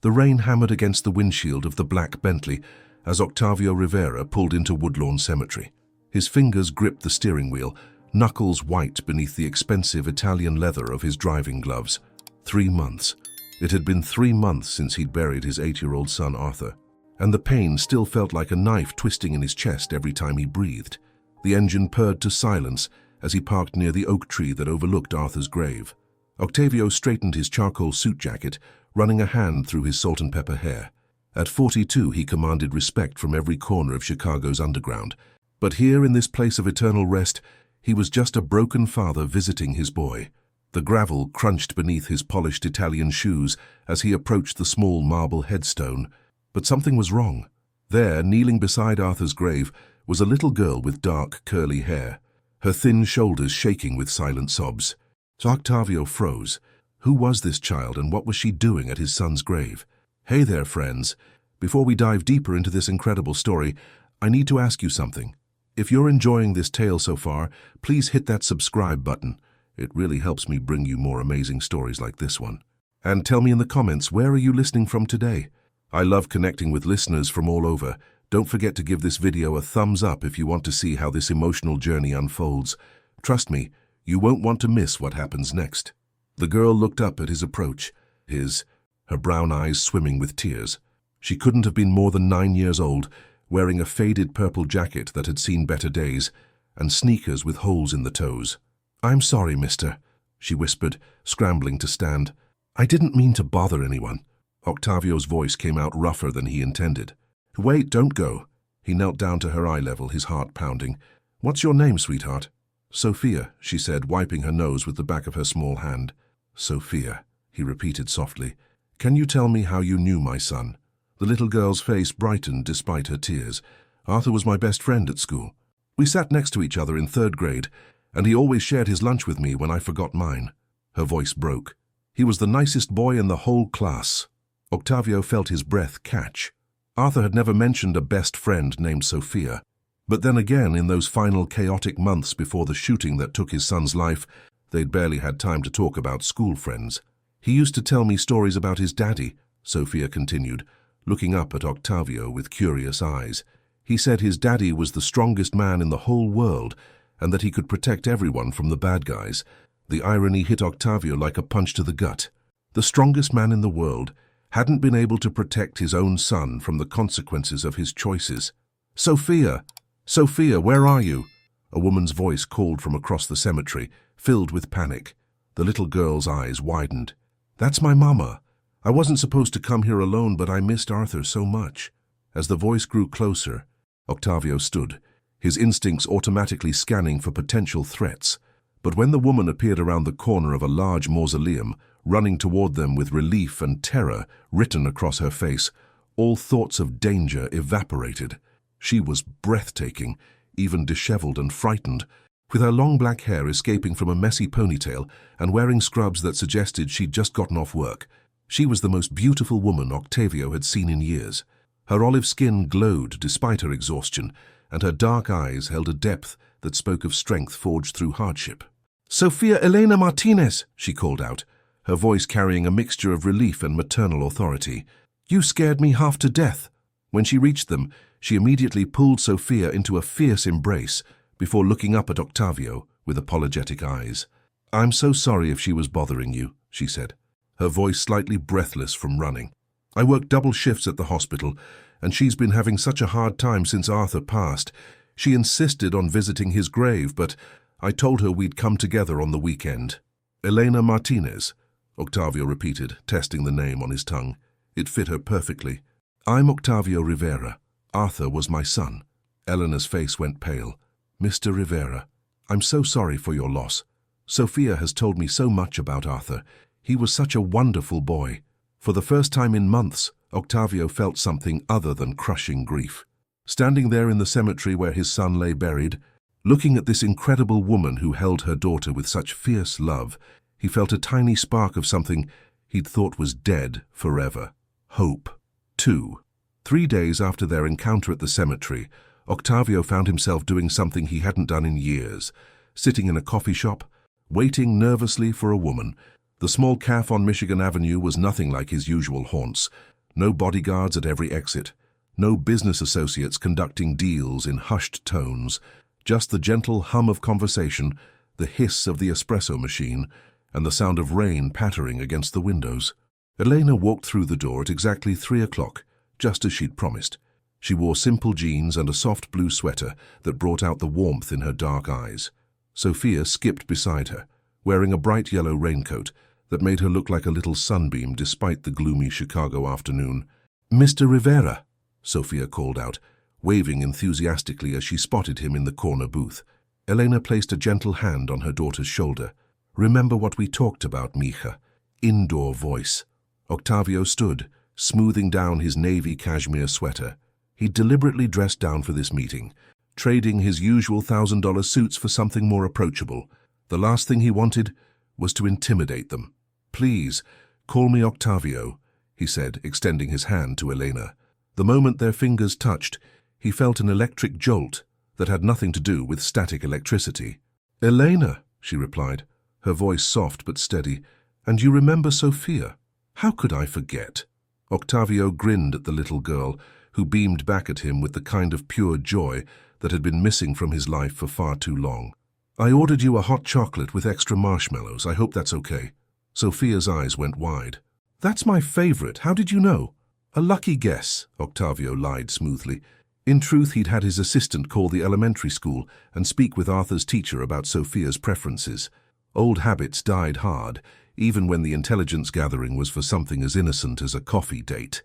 The rain hammered against the windshield of the black Bentley as Octavio Rivera pulled into Woodlawn Cemetery. His fingers gripped the steering wheel, knuckles white beneath the expensive Italian leather of his driving gloves. 3 months. It had been 3 months since he'd buried his 8-year-old son Arthur, and the pain still felt like a knife twisting in his chest every time he breathed. The engine purred to silence as he parked near the oak tree that overlooked Arthur's grave. Octavio straightened his charcoal suit jacket, running a hand through his salt and pepper hair. At 42, he commanded respect from every corner of Chicago's underground. But here in this place of eternal rest, he was just a broken father visiting his boy. The gravel crunched beneath his polished Italian shoes as he approached the small marble headstone. But something was wrong. There, kneeling beside Arthur's grave, was a little girl with dark, curly hair, her thin shoulders shaking with silent sobs. So Octavio froze. Who was this child and what was she doing at his son's grave? Hey there, friends. Before we dive deeper into this incredible story, I need to ask you something. If you're enjoying this tale so far, please hit that subscribe button. It really helps me bring you more amazing stories like this one. And tell me in the comments, where are you listening from today? I love connecting with listeners from all over. Don't forget to give this video a thumbs up if you want to see how this emotional journey unfolds. Trust me, you won't want to miss what happens next. The girl looked up at his approach, her brown eyes swimming with tears. She couldn't have been more than 9 years old, wearing a faded purple jacket that had seen better days, and sneakers with holes in the toes. "I'm sorry, mister," she whispered, scrambling to stand. "I didn't mean to bother anyone." Octavio's voice came out rougher than he intended. "Wait, don't go." He knelt down to her eye level, his heart pounding. "What's your name, sweetheart?" "Sophia," she said, wiping her nose with the back of her small hand. "Sophia," he repeated softly. "Can you tell me how you knew my son?" The little girl's face brightened despite her tears. "Arthur was my best friend at school. We sat next to each other in 3rd grade, and he always shared his lunch with me when I forgot mine." Her voice broke. "He was the nicest boy in the whole class." Octavio felt his breath catch. Arthur had never mentioned a best friend named Sophia. But then again, in those final chaotic months before the shooting that took his son's life, they'd barely had time to talk about school friends. "He used to tell me stories about his daddy," Sophia continued, looking up at Octavio with curious eyes. "He said his daddy was the strongest man in the whole world and that he could protect everyone from the bad guys." The irony hit Octavio like a punch to the gut. The strongest man in the world hadn't been able to protect his own son from the consequences of his choices. "Sophia! Sophia, where are you?" A woman's voice called from across the cemetery, filled with panic. The little girl's eyes widened. "That's my mama. I wasn't supposed to come here alone, but I missed Arthur so much." As the voice grew closer, Octavio stood, his instincts automatically scanning for potential threats. But when the woman appeared around the corner of a large mausoleum, running toward them with relief and terror written across her face, all thoughts of danger evaporated. She was breathtaking, even disheveled and frightened, with her long black hair escaping from a messy ponytail and wearing scrubs that suggested she'd just gotten off work. She was the most beautiful woman Octavio had seen in years. Her olive skin glowed despite her exhaustion, and her dark eyes held a depth that spoke of strength forged through hardship. "Sophia Elena Martinez," she called out, her voice carrying a mixture of relief and maternal authority. "You scared me half to death." When she reached them, she immediately pulled Sophia into a fierce embrace before looking up at Octavio with apologetic eyes. "I'm so sorry if she was bothering you," she said, her voice slightly breathless from running. "I work double shifts at the hospital, and she's been having such a hard time since Arthur passed. She insisted on visiting his grave, but I told her we'd come together on the weekend." "Elena Martinez," Octavio repeated, testing the name on his tongue. It fit her perfectly. "I'm Octavio Rivera. Arthur was my son." Eleanor's face went pale. "Mr. Rivera, I'm so sorry for your loss. Sophia has told me so much about Arthur. He was such a wonderful boy." For the first time in months, Octavio felt something other than crushing grief. Standing there in the cemetery where his son lay buried, looking at this incredible woman who held her daughter with such fierce love, he felt a tiny spark of something he'd thought was dead forever. Hope. 2. 3 days after their encounter at the cemetery, Octavio found himself doing something he hadn't done in years, sitting in a coffee shop, waiting nervously for a woman, The small cafe on Michigan Avenue was nothing like his usual haunts. No bodyguards at every exit. No business associates conducting deals in hushed tones. Just the gentle hum of conversation, the hiss of the espresso machine, and the sound of rain pattering against the windows. Elena walked through the door at exactly 3 o'clock, just as she'd promised. She wore simple jeans and a soft blue sweater that brought out the warmth in her dark eyes. Sophia skipped beside her, wearing a bright yellow raincoat that made her look like a little sunbeam despite the gloomy Chicago afternoon. "Mr. Rivera," Sophia called out, waving enthusiastically as she spotted him in the corner booth. Elena placed a gentle hand on her daughter's shoulder. "Remember what we talked about, mija. Indoor voice." Octavio stood, smoothing down his navy cashmere sweater. He'd deliberately dressed down for this meeting, trading his usual $1,000 suits for something more approachable. The last thing he wanted was to intimidate them. "Please, call me Octavio," he said, extending his hand to Elena. The moment their fingers touched, he felt an electric jolt that had nothing to do with static electricity. "Elena," she replied, her voice soft but steady, "and you remember Sophia? How could I forget?" Octavio grinned at the little girl, who beamed back at him with the kind of pure joy that had been missing from his life for far too long. "I ordered you a hot chocolate with extra marshmallows. I hope that's okay." Sophia's eyes went wide. "That's my favorite. How did you know?" "A lucky guess," Octavio lied smoothly. In truth, he'd had his assistant call the elementary school and speak with Arthur's teacher about Sophia's preferences. Old habits died hard, even when the intelligence gathering was for something as innocent as a coffee date.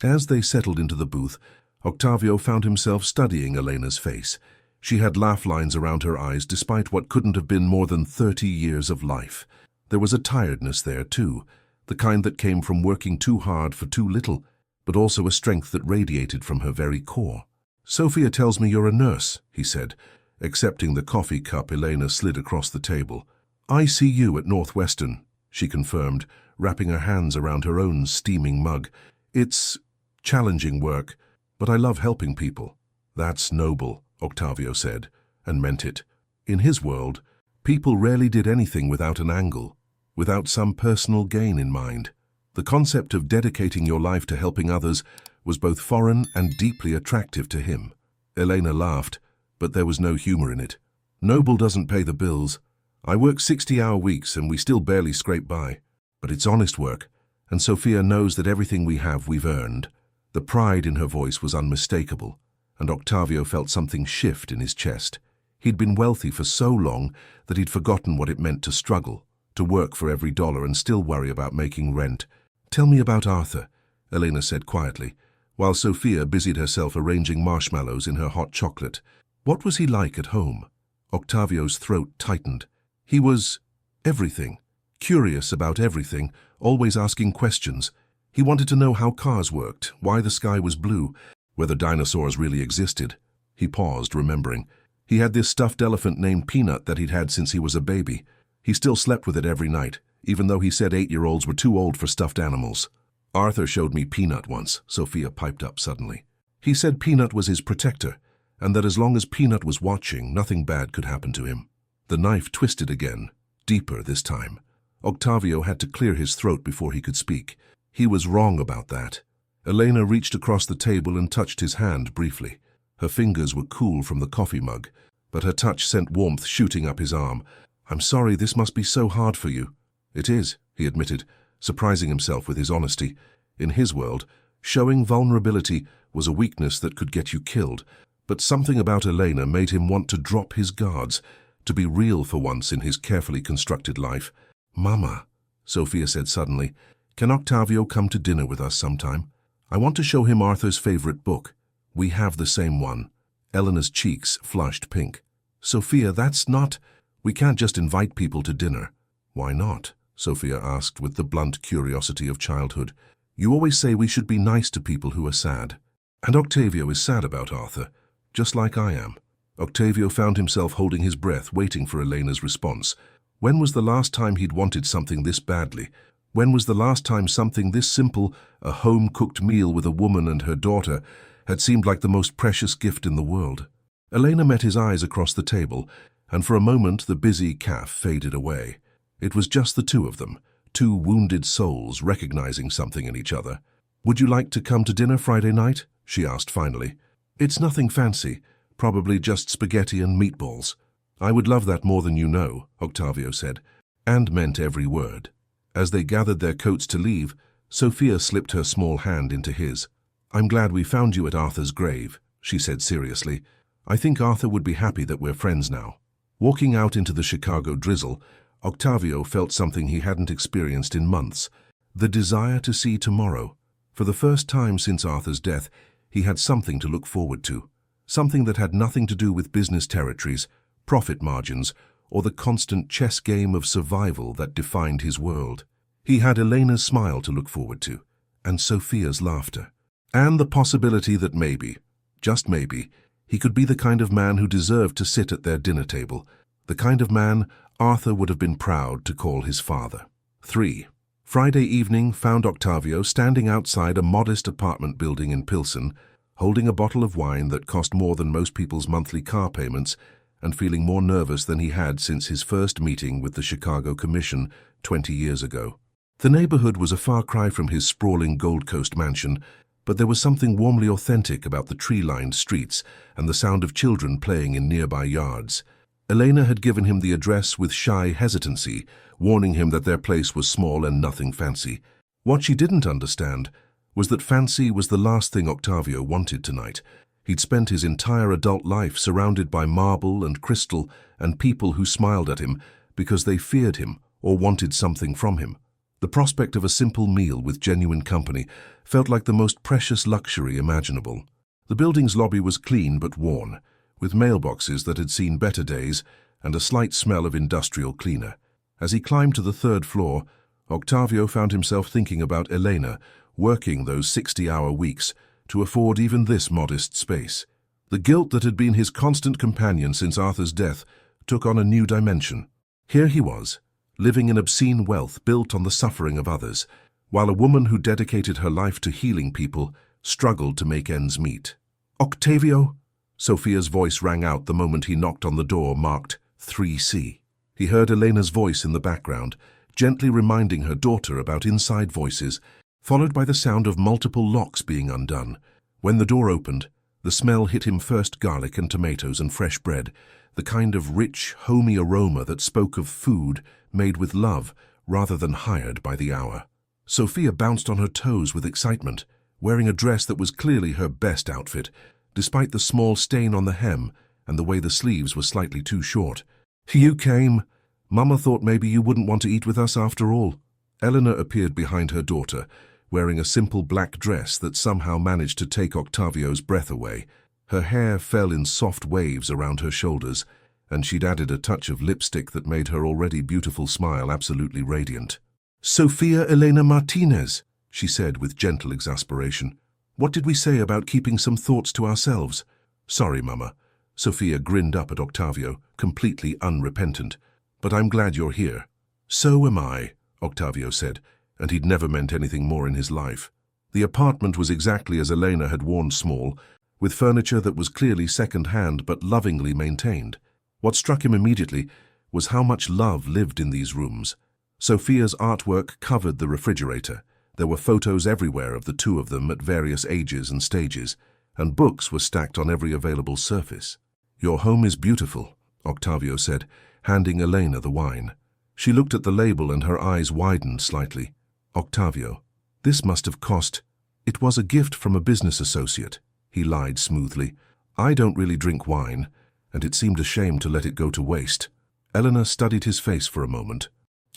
As they settled into the booth, Octavio found himself studying Elena's face. She had laugh lines around her eyes despite what couldn't have been more than 30 years of life. There was a tiredness there, too, the kind that came from working too hard for too little, but also a strength that radiated from her very core. "Sophia tells me you're a nurse," he said, accepting the coffee cup Elena slid across the table. "I see you at Northwestern," she confirmed, wrapping her hands around her own steaming mug. "It's challenging work, but I love helping people." "That's noble," Octavio said, and meant it. In his world, people rarely did anything without an angle, without some personal gain in mind. The concept of dedicating your life to helping others was both foreign and deeply attractive to him. Elena laughed, but there was no humor in it. "Noble doesn't pay the bills. I work 60-hour weeks and we still barely scrape by. But it's honest work, and Sophia knows that everything we have we've earned." The pride in her voice was unmistakable, and Octavio felt something shift in his chest. He'd been wealthy for so long that he'd forgotten what it meant to struggle, to work for every dollar and still worry about making rent. "Tell me about Arthur," Elena said quietly, while Sophia busied herself arranging marshmallows in her hot chocolate. "What was he like at home?" Octavio's throat tightened. He was everything, curious about everything, always asking questions. He wanted to know how cars worked, why the sky was blue, whether dinosaurs really existed. He paused, remembering. He had this stuffed elephant named Peanut that he'd had since he was a baby. He still slept with it every night, even though he said 8-year-olds were too old for stuffed animals. "Arthur showed me Peanut once," Sophia piped up suddenly. "He said Peanut was his protector, and that as long as Peanut was watching, nothing bad could happen to him." The knife twisted again, deeper this time. Octavio had to clear his throat before he could speak. He was wrong about that. Elena reached across the table and touched his hand briefly. Her fingers were cool from the coffee mug, but her touch sent warmth shooting up his arm. "I'm sorry this must be so hard for you." "It is," he admitted, surprising himself with his honesty. In his world, showing vulnerability was a weakness that could get you killed, but something about Elena made him want to drop his guards, to be real for once in his carefully constructed life. "Mama," Sophia said suddenly, "can Octavio come to dinner with us sometime? I want to show him Arthur's favorite book. We have the same one." Elena's cheeks flushed pink. "Sophia, that's not... We can't just invite people to dinner." "Why not?" Sophia asked with the blunt curiosity of childhood. "You always say we should be nice to people who are sad. And Octavio is sad about Arthur, just like I am." Octavio found himself holding his breath, waiting for Elena's response. When was the last time he'd wanted something this badly? When was the last time something this simple, a home-cooked meal with a woman and her daughter, had seemed like the most precious gift in the world? Elena met his eyes across the table, and for a moment the busy cafe faded away. It was just the two of them, two wounded souls recognizing something in each other. "Would you like to come to dinner Friday night?" she asked finally. "It's nothing fancy, probably just spaghetti and meatballs." "I would love that more than you know," Octavio said, and meant every word. As they gathered their coats to leave, Sophia slipped her small hand into his. "I'm glad we found you at Arthur's grave," she said seriously. "I think Arthur would be happy that we're friends now." Walking out into the Chicago drizzle, Octavio felt something he hadn't experienced in months, the desire to see tomorrow. For the first time since Arthur's death, he had something to look forward to, something that had nothing to do with business territories, profit margins, or the constant chess game of survival that defined his world. He had Elena's smile to look forward to, and Sophia's laughter, and the possibility that maybe, just maybe, he could be the kind of man who deserved to sit at their dinner table, the kind of man Arthur would have been proud to call his father. 3. Friday evening found Octavio standing outside a modest apartment building in Pilsen, holding a bottle of wine that cost more than most people's monthly car payments, and feeling more nervous than he had since his first meeting with the Chicago Commission 20 years ago. The neighborhood was a far cry from his sprawling Gold Coast mansion, but there was something warmly authentic about the tree-lined streets and the sound of children playing in nearby yards. Elena had given him the address with shy hesitancy, warning him that their place was small and nothing fancy. What she didn't understand was that fancy was the last thing Octavio wanted tonight. He'd spent his entire adult life surrounded by marble and crystal and people who smiled at him because they feared him or wanted something from him. The prospect of a simple meal with genuine company felt like the most precious luxury imaginable. The building's lobby was clean but worn, with mailboxes that had seen better days and a slight smell of industrial cleaner. As he climbed to the third floor, Octavio found himself thinking about Elena working those 60-hour weeks to afford even this modest space. The guilt that had been his constant companion since Arthur's death took on a new dimension. Here he was, living in obscene wealth built on the suffering of others, while a woman who dedicated her life to healing people struggled to make ends meet. "Octavio?" Sophia's voice rang out the moment he knocked on the door marked 3C. He heard Elena's voice in the background, gently reminding her daughter about inside voices, followed by the sound of multiple locks being undone. When the door opened, the smell hit him first garlic and tomatoes and fresh bread, the kind of rich, homey aroma that spoke of food made with love rather than hired by the hour. Sophia bounced on her toes with excitement, wearing a dress that was clearly her best outfit, despite the small stain on the hem and the way the sleeves were slightly too short. "You came. Mama thought maybe you wouldn't want to eat with us after all." Eleanor appeared behind her daughter, wearing a simple black dress that somehow managed to take Octavio's breath away. Her hair fell in soft waves around her shoulders, and she'd added a touch of lipstick that made her already beautiful smile absolutely radiant. "Sofia Elena Martinez," she said with gentle exasperation. "What did we say about keeping some thoughts to ourselves?" "Sorry, Mama." Sophia grinned up at Octavio, completely unrepentant. "But I'm glad you're here." "So am I," Octavio said, and he'd never meant anything more in his life. The apartment was exactly as Elena had warned Small, with furniture that was clearly second-hand but lovingly maintained. What struck him immediately was how much love lived in these rooms. Sophia's artwork covered the refrigerator. There were photos everywhere of the two of them at various ages and stages, and books were stacked on every available surface. "Your home is beautiful," Octavio said, handing Elena the wine. She looked at the label and her eyes widened slightly. "Octavio, this must have cost—" "It was a gift from a business associate," he lied smoothly. "I don't really drink wine, and it seemed a shame to let it go to waste." Eleanor studied his face for a moment,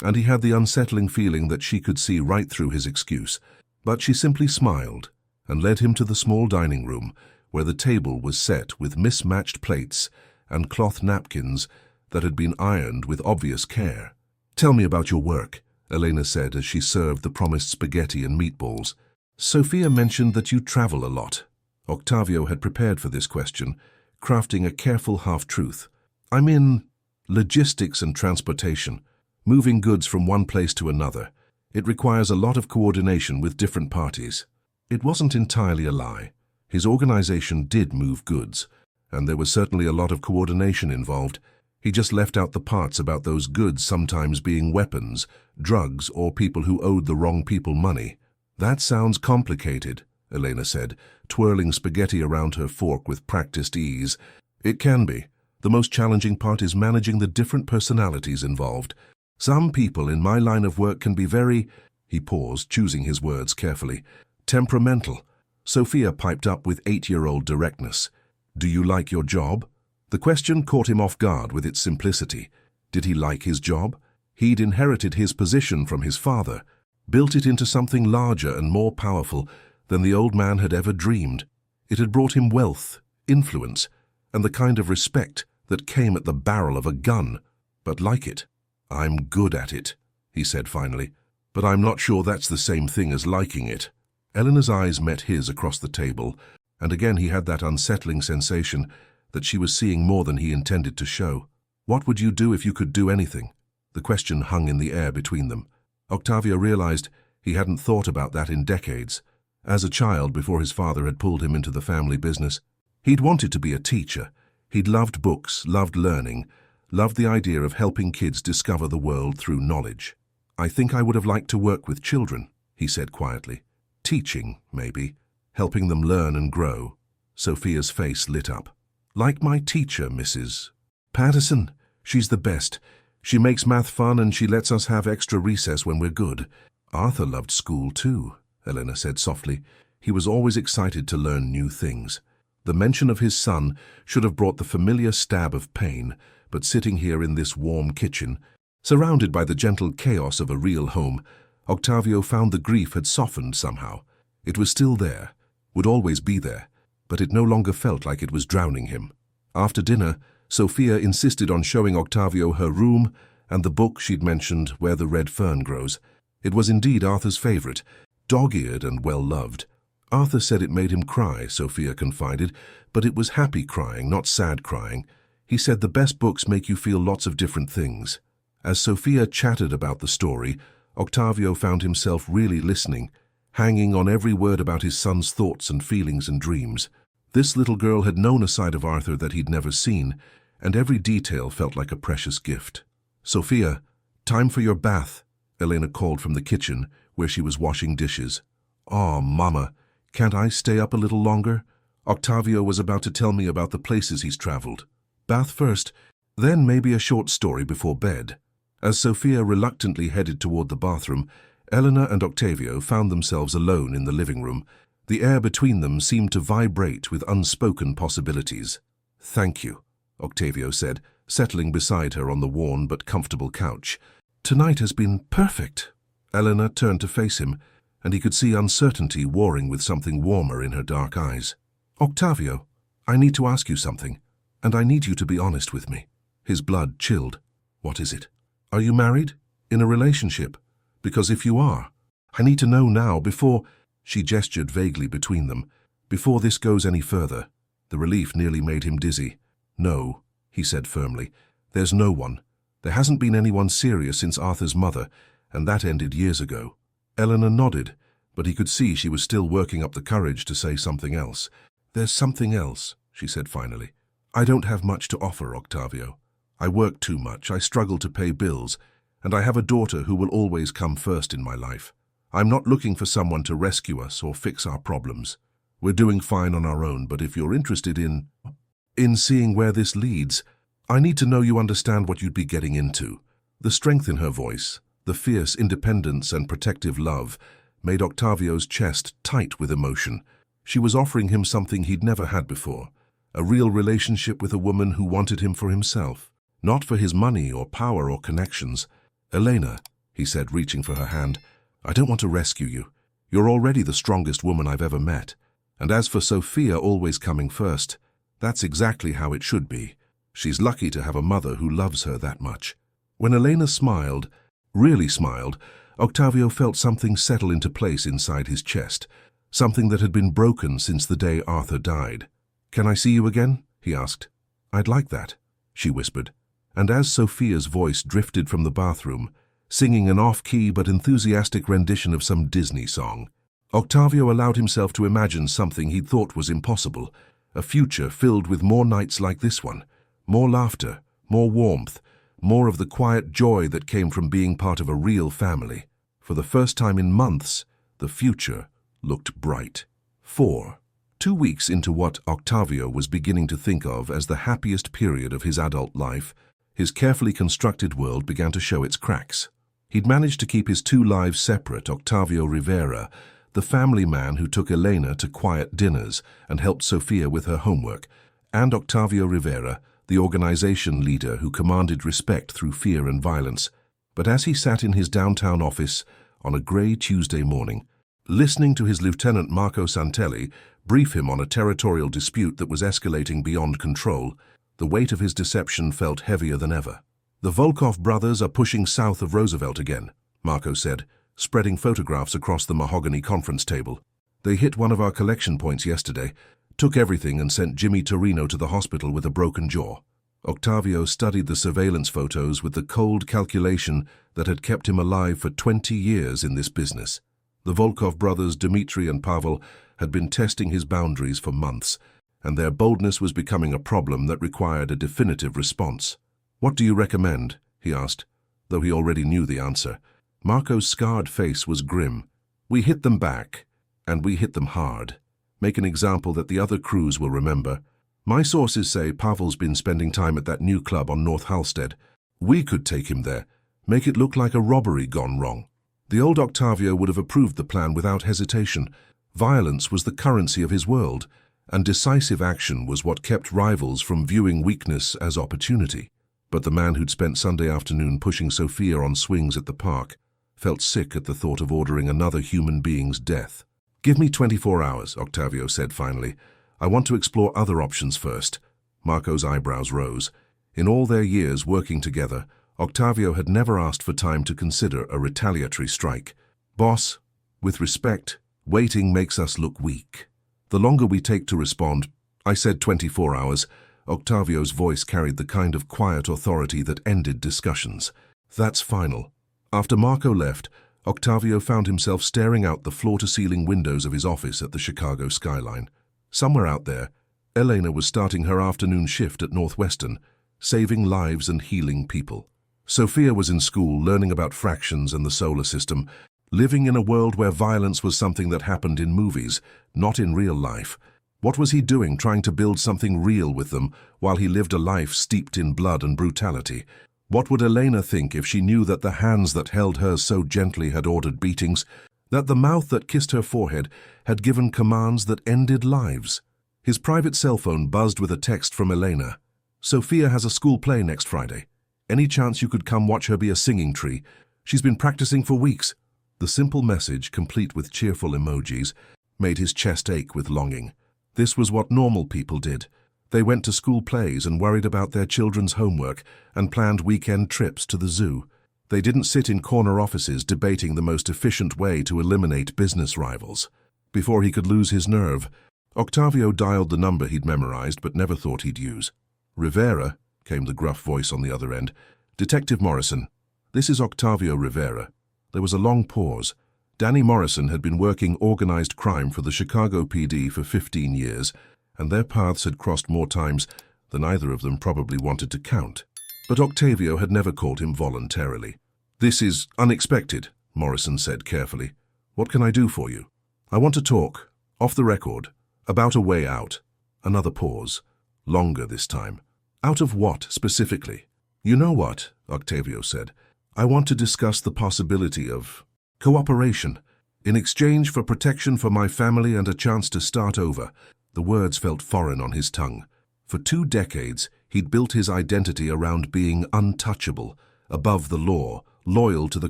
and he had the unsettling feeling that she could see right through his excuse. But she simply smiled and led him to the small dining room, where the table was set with mismatched plates and cloth napkins that had been ironed with obvious care. "Tell me about your work," Elena said as she served the promised spaghetti and meatballs. "Sophia mentioned that you travel a lot." Octavio had prepared for this question, crafting a careful half-truth. "I'm in logistics and transportation, moving goods from one place to another. It requires a lot of coordination with different parties." It wasn't entirely a lie. His organization did move goods, and there was certainly a lot of coordination involved. He just left out the parts about those goods sometimes being weapons, drugs, or people who owed the wrong people money. That sounds complicated, Elena said, twirling spaghetti around her fork with practiced ease. It can be. The most challenging part is managing the different personalities involved. Some people in my line of work can be very, he paused, choosing his words carefully, temperamental. Sophia piped up with 8-year-old directness. Do you like your job? The question caught him off guard with its simplicity. Did he like his job? He'd inherited his position from his father, built it into something larger and more powerful than the old man had ever dreamed. It had brought him wealth, influence, and the kind of respect that came at the barrel of a gun. But like it. I'm good at it, he said finally, but I'm not sure that's the same thing as liking it. Eleanor's eyes met his across the table, and again he had that unsettling sensation that she was seeing more than he intended to show. What would you do if you could do anything? The question hung in the air between them. Octavio realized he hadn't thought about that in decades. As a child, before his father had pulled him into the family business, he'd wanted to be a teacher. He'd loved books, loved learning, loved the idea of helping kids discover the world through knowledge. I think I would have liked to work with children, he said quietly. Teaching, maybe, helping them learn and grow. Sophia's face lit up. Like my teacher, Mrs. Patterson. She's the best. She makes math fun and she lets us have extra recess when we're good. Arthur loved school too, Elena said softly. He was always excited to learn new things. The mention of his son should have brought the familiar stab of pain, but sitting here in this warm kitchen, surrounded by the gentle chaos of a real home, Octavio found the grief had softened somehow. It was still there, would always be there, but it no longer felt like it was drowning him. After dinner, Sophia insisted on showing Octavio her room and the book she'd mentioned, Where the Red Fern Grows. It was indeed Arthur's favorite, dog-eared and well-loved. Arthur said it made him cry, Sophia confided, but it was happy crying, not sad crying. He said the best books make you feel lots of different things. As Sophia chatted about the story, Octavio found himself really listening, hanging on every word about his son's thoughts and feelings and dreams. This little girl had known a side of Arthur that he'd never seen, and every detail felt like a precious gift. Sophia, time for your bath, Elena called from the kitchen, where she was washing dishes. "Aw, Mama, can't I stay up a little longer?" Octavio was about to tell me about the places he's traveled. Bath first, then maybe a short story before bed. As Sophia reluctantly headed toward the bathroom, Elena and Octavio found themselves alone in the living room. The air between them seemed to vibrate with unspoken possibilities. "Thank you," Octavio said, settling beside her on the worn but comfortable couch. "Tonight has been perfect." Elena turned to face him, and he could see uncertainty warring with something warmer in her dark eyes. "Octavio, I need to ask you something, and I need you to be honest with me." His blood chilled. "What is it? Are you married? In a relationship? Because if you are, I need to know now before—" She gestured vaguely between them. "Before this goes any further." The relief nearly made him dizzy. "No," he said firmly. "There's no one. There hasn't been anyone serious since Arthur's mother, and that ended years ago." Eleanor nodded, but he could see she was still working up the courage to say something else. "There's something else," she said finally. "I don't have much to offer, Octavio. I work too much, I struggle to pay bills, and I have a daughter who will always come first in my life. I'm not looking for someone to rescue us or fix our problems. We're doing fine on our own, but if you're interested in seeing where this leads, I need to know you understand what you'd be getting into." The strength in her voice, the fierce independence and protective love, made Octavio's chest tight with emotion. She was offering him something he'd never had before, a real relationship with a woman who wanted him for himself, not for his money or power or connections. "Elena," he said, reaching for her hand, "I don't want to rescue you. You're already the strongest woman I've ever met. And as for Sophia always coming first, that's exactly how it should be. She's lucky to have a mother who loves her that much." When Elena smiled, really smiled, Octavio felt something settle into place inside his chest, something that had been broken since the day Arthur died. "Can I see you again?" he asked. "I'd like that," she whispered. And as Sophia's voice drifted from the bathroom, singing an off-key but enthusiastic rendition of some Disney song, Octavio allowed himself to imagine something he'd thought was impossible, a future filled with more nights like this one, more laughter, more warmth, more of the quiet joy that came from being part of a real family. For the first time in months, the future looked bright. 4. 2 weeks into what Octavio was beginning to think of as the happiest period of his adult life, his carefully constructed world began to show its cracks. He'd managed to keep his two lives separate: Octavio Rivera, the family man who took Elena to quiet dinners and helped Sofia with her homework, and Octavio Rivera, the organization leader who commanded respect through fear and violence. But as he sat in his downtown office on a grey Tuesday morning, listening to his lieutenant Marco Santelli brief him on a territorial dispute that was escalating beyond control, the weight of his deception felt heavier than ever. "The Volkov brothers are pushing south of Roosevelt again," Marco said, spreading photographs across the mahogany conference table. "They hit one of our collection points yesterday, took everything and sent Jimmy Torino to the hospital with a broken jaw." Octavio studied the surveillance photos with the cold calculation that had kept him alive for 20 years in this business. The Volkov brothers, Dmitry and Pavel, had been testing his boundaries for months, and their boldness was becoming a problem that required a definitive response. "What do you recommend?" he asked, though he already knew the answer. Marco's scarred face was grim. "We hit them back, and we hit them hard. Make an example that the other crews will remember. My sources say Pavel's been spending time at that new club on North Halstead. We could take him there, make it look like a robbery gone wrong." The old Octavio would have approved the plan without hesitation. Violence was the currency of his world, and decisive action was what kept rivals from viewing weakness as opportunity. But the man who'd spent Sunday afternoon pushing Sofia on swings at the park felt sick at the thought of ordering another human being's death. "Give me 24 hours, Octavio said finally. "I want to explore other options first." Marco's eyebrows rose. In all their years working together, Octavio had never asked for time to consider a retaliatory strike. "Boss, with respect, waiting makes us look weak. The longer we take to respond—" "I said 24 hours. Octavio's voice carried the kind of quiet authority that ended discussions. "That's final." After Marco left, Octavio found himself staring out the floor-to-ceiling windows of his office at the Chicago skyline. Somewhere out there, Elena was starting her afternoon shift at Northwestern, saving lives and healing people. Sofia was in school, learning about fractions and the solar system, living in a world where violence was something that happened in movies, not in real life. What was he doing, trying to build something real with them, while he lived a life steeped in blood and brutality? What would Elena think if she knew that the hands that held hers so gently had ordered beatings, that the mouth that kissed her forehead had given commands that ended lives? His private cell phone buzzed with a text from Elena. "Sofia has a school play next Friday. Any chance you could come watch her be a singing tree? She's been practicing for weeks." The simple message, complete with cheerful emojis, made his chest ache with longing. This was what normal people did. They went to school plays and worried about their children's homework and planned weekend trips to the zoo. They didn't sit in corner offices debating the most efficient way to eliminate business rivals. Before he could lose his nerve, Octavio dialed the number he'd memorized but never thought he'd use. "Rivera," came the gruff voice on the other end. "Detective Morrison. This is Octavio Rivera." There was a long pause. Danny Morrison had been working organized crime for the Chicago PD for 15 years, and their paths had crossed more times than either of them probably wanted to count. But Octavio had never called him voluntarily. "This is unexpected," Morrison said carefully. "What can I do for you?" "I want to talk, off the record, about a way out." Another pause. Longer this time. "Out of what, specifically?" "You know what," Octavio said. "I want to discuss the possibility of cooperation, in exchange for protection for my family and a chance to start over." The words felt foreign on his tongue. For 2 decades, he'd built his identity around being untouchable, above the law, loyal to the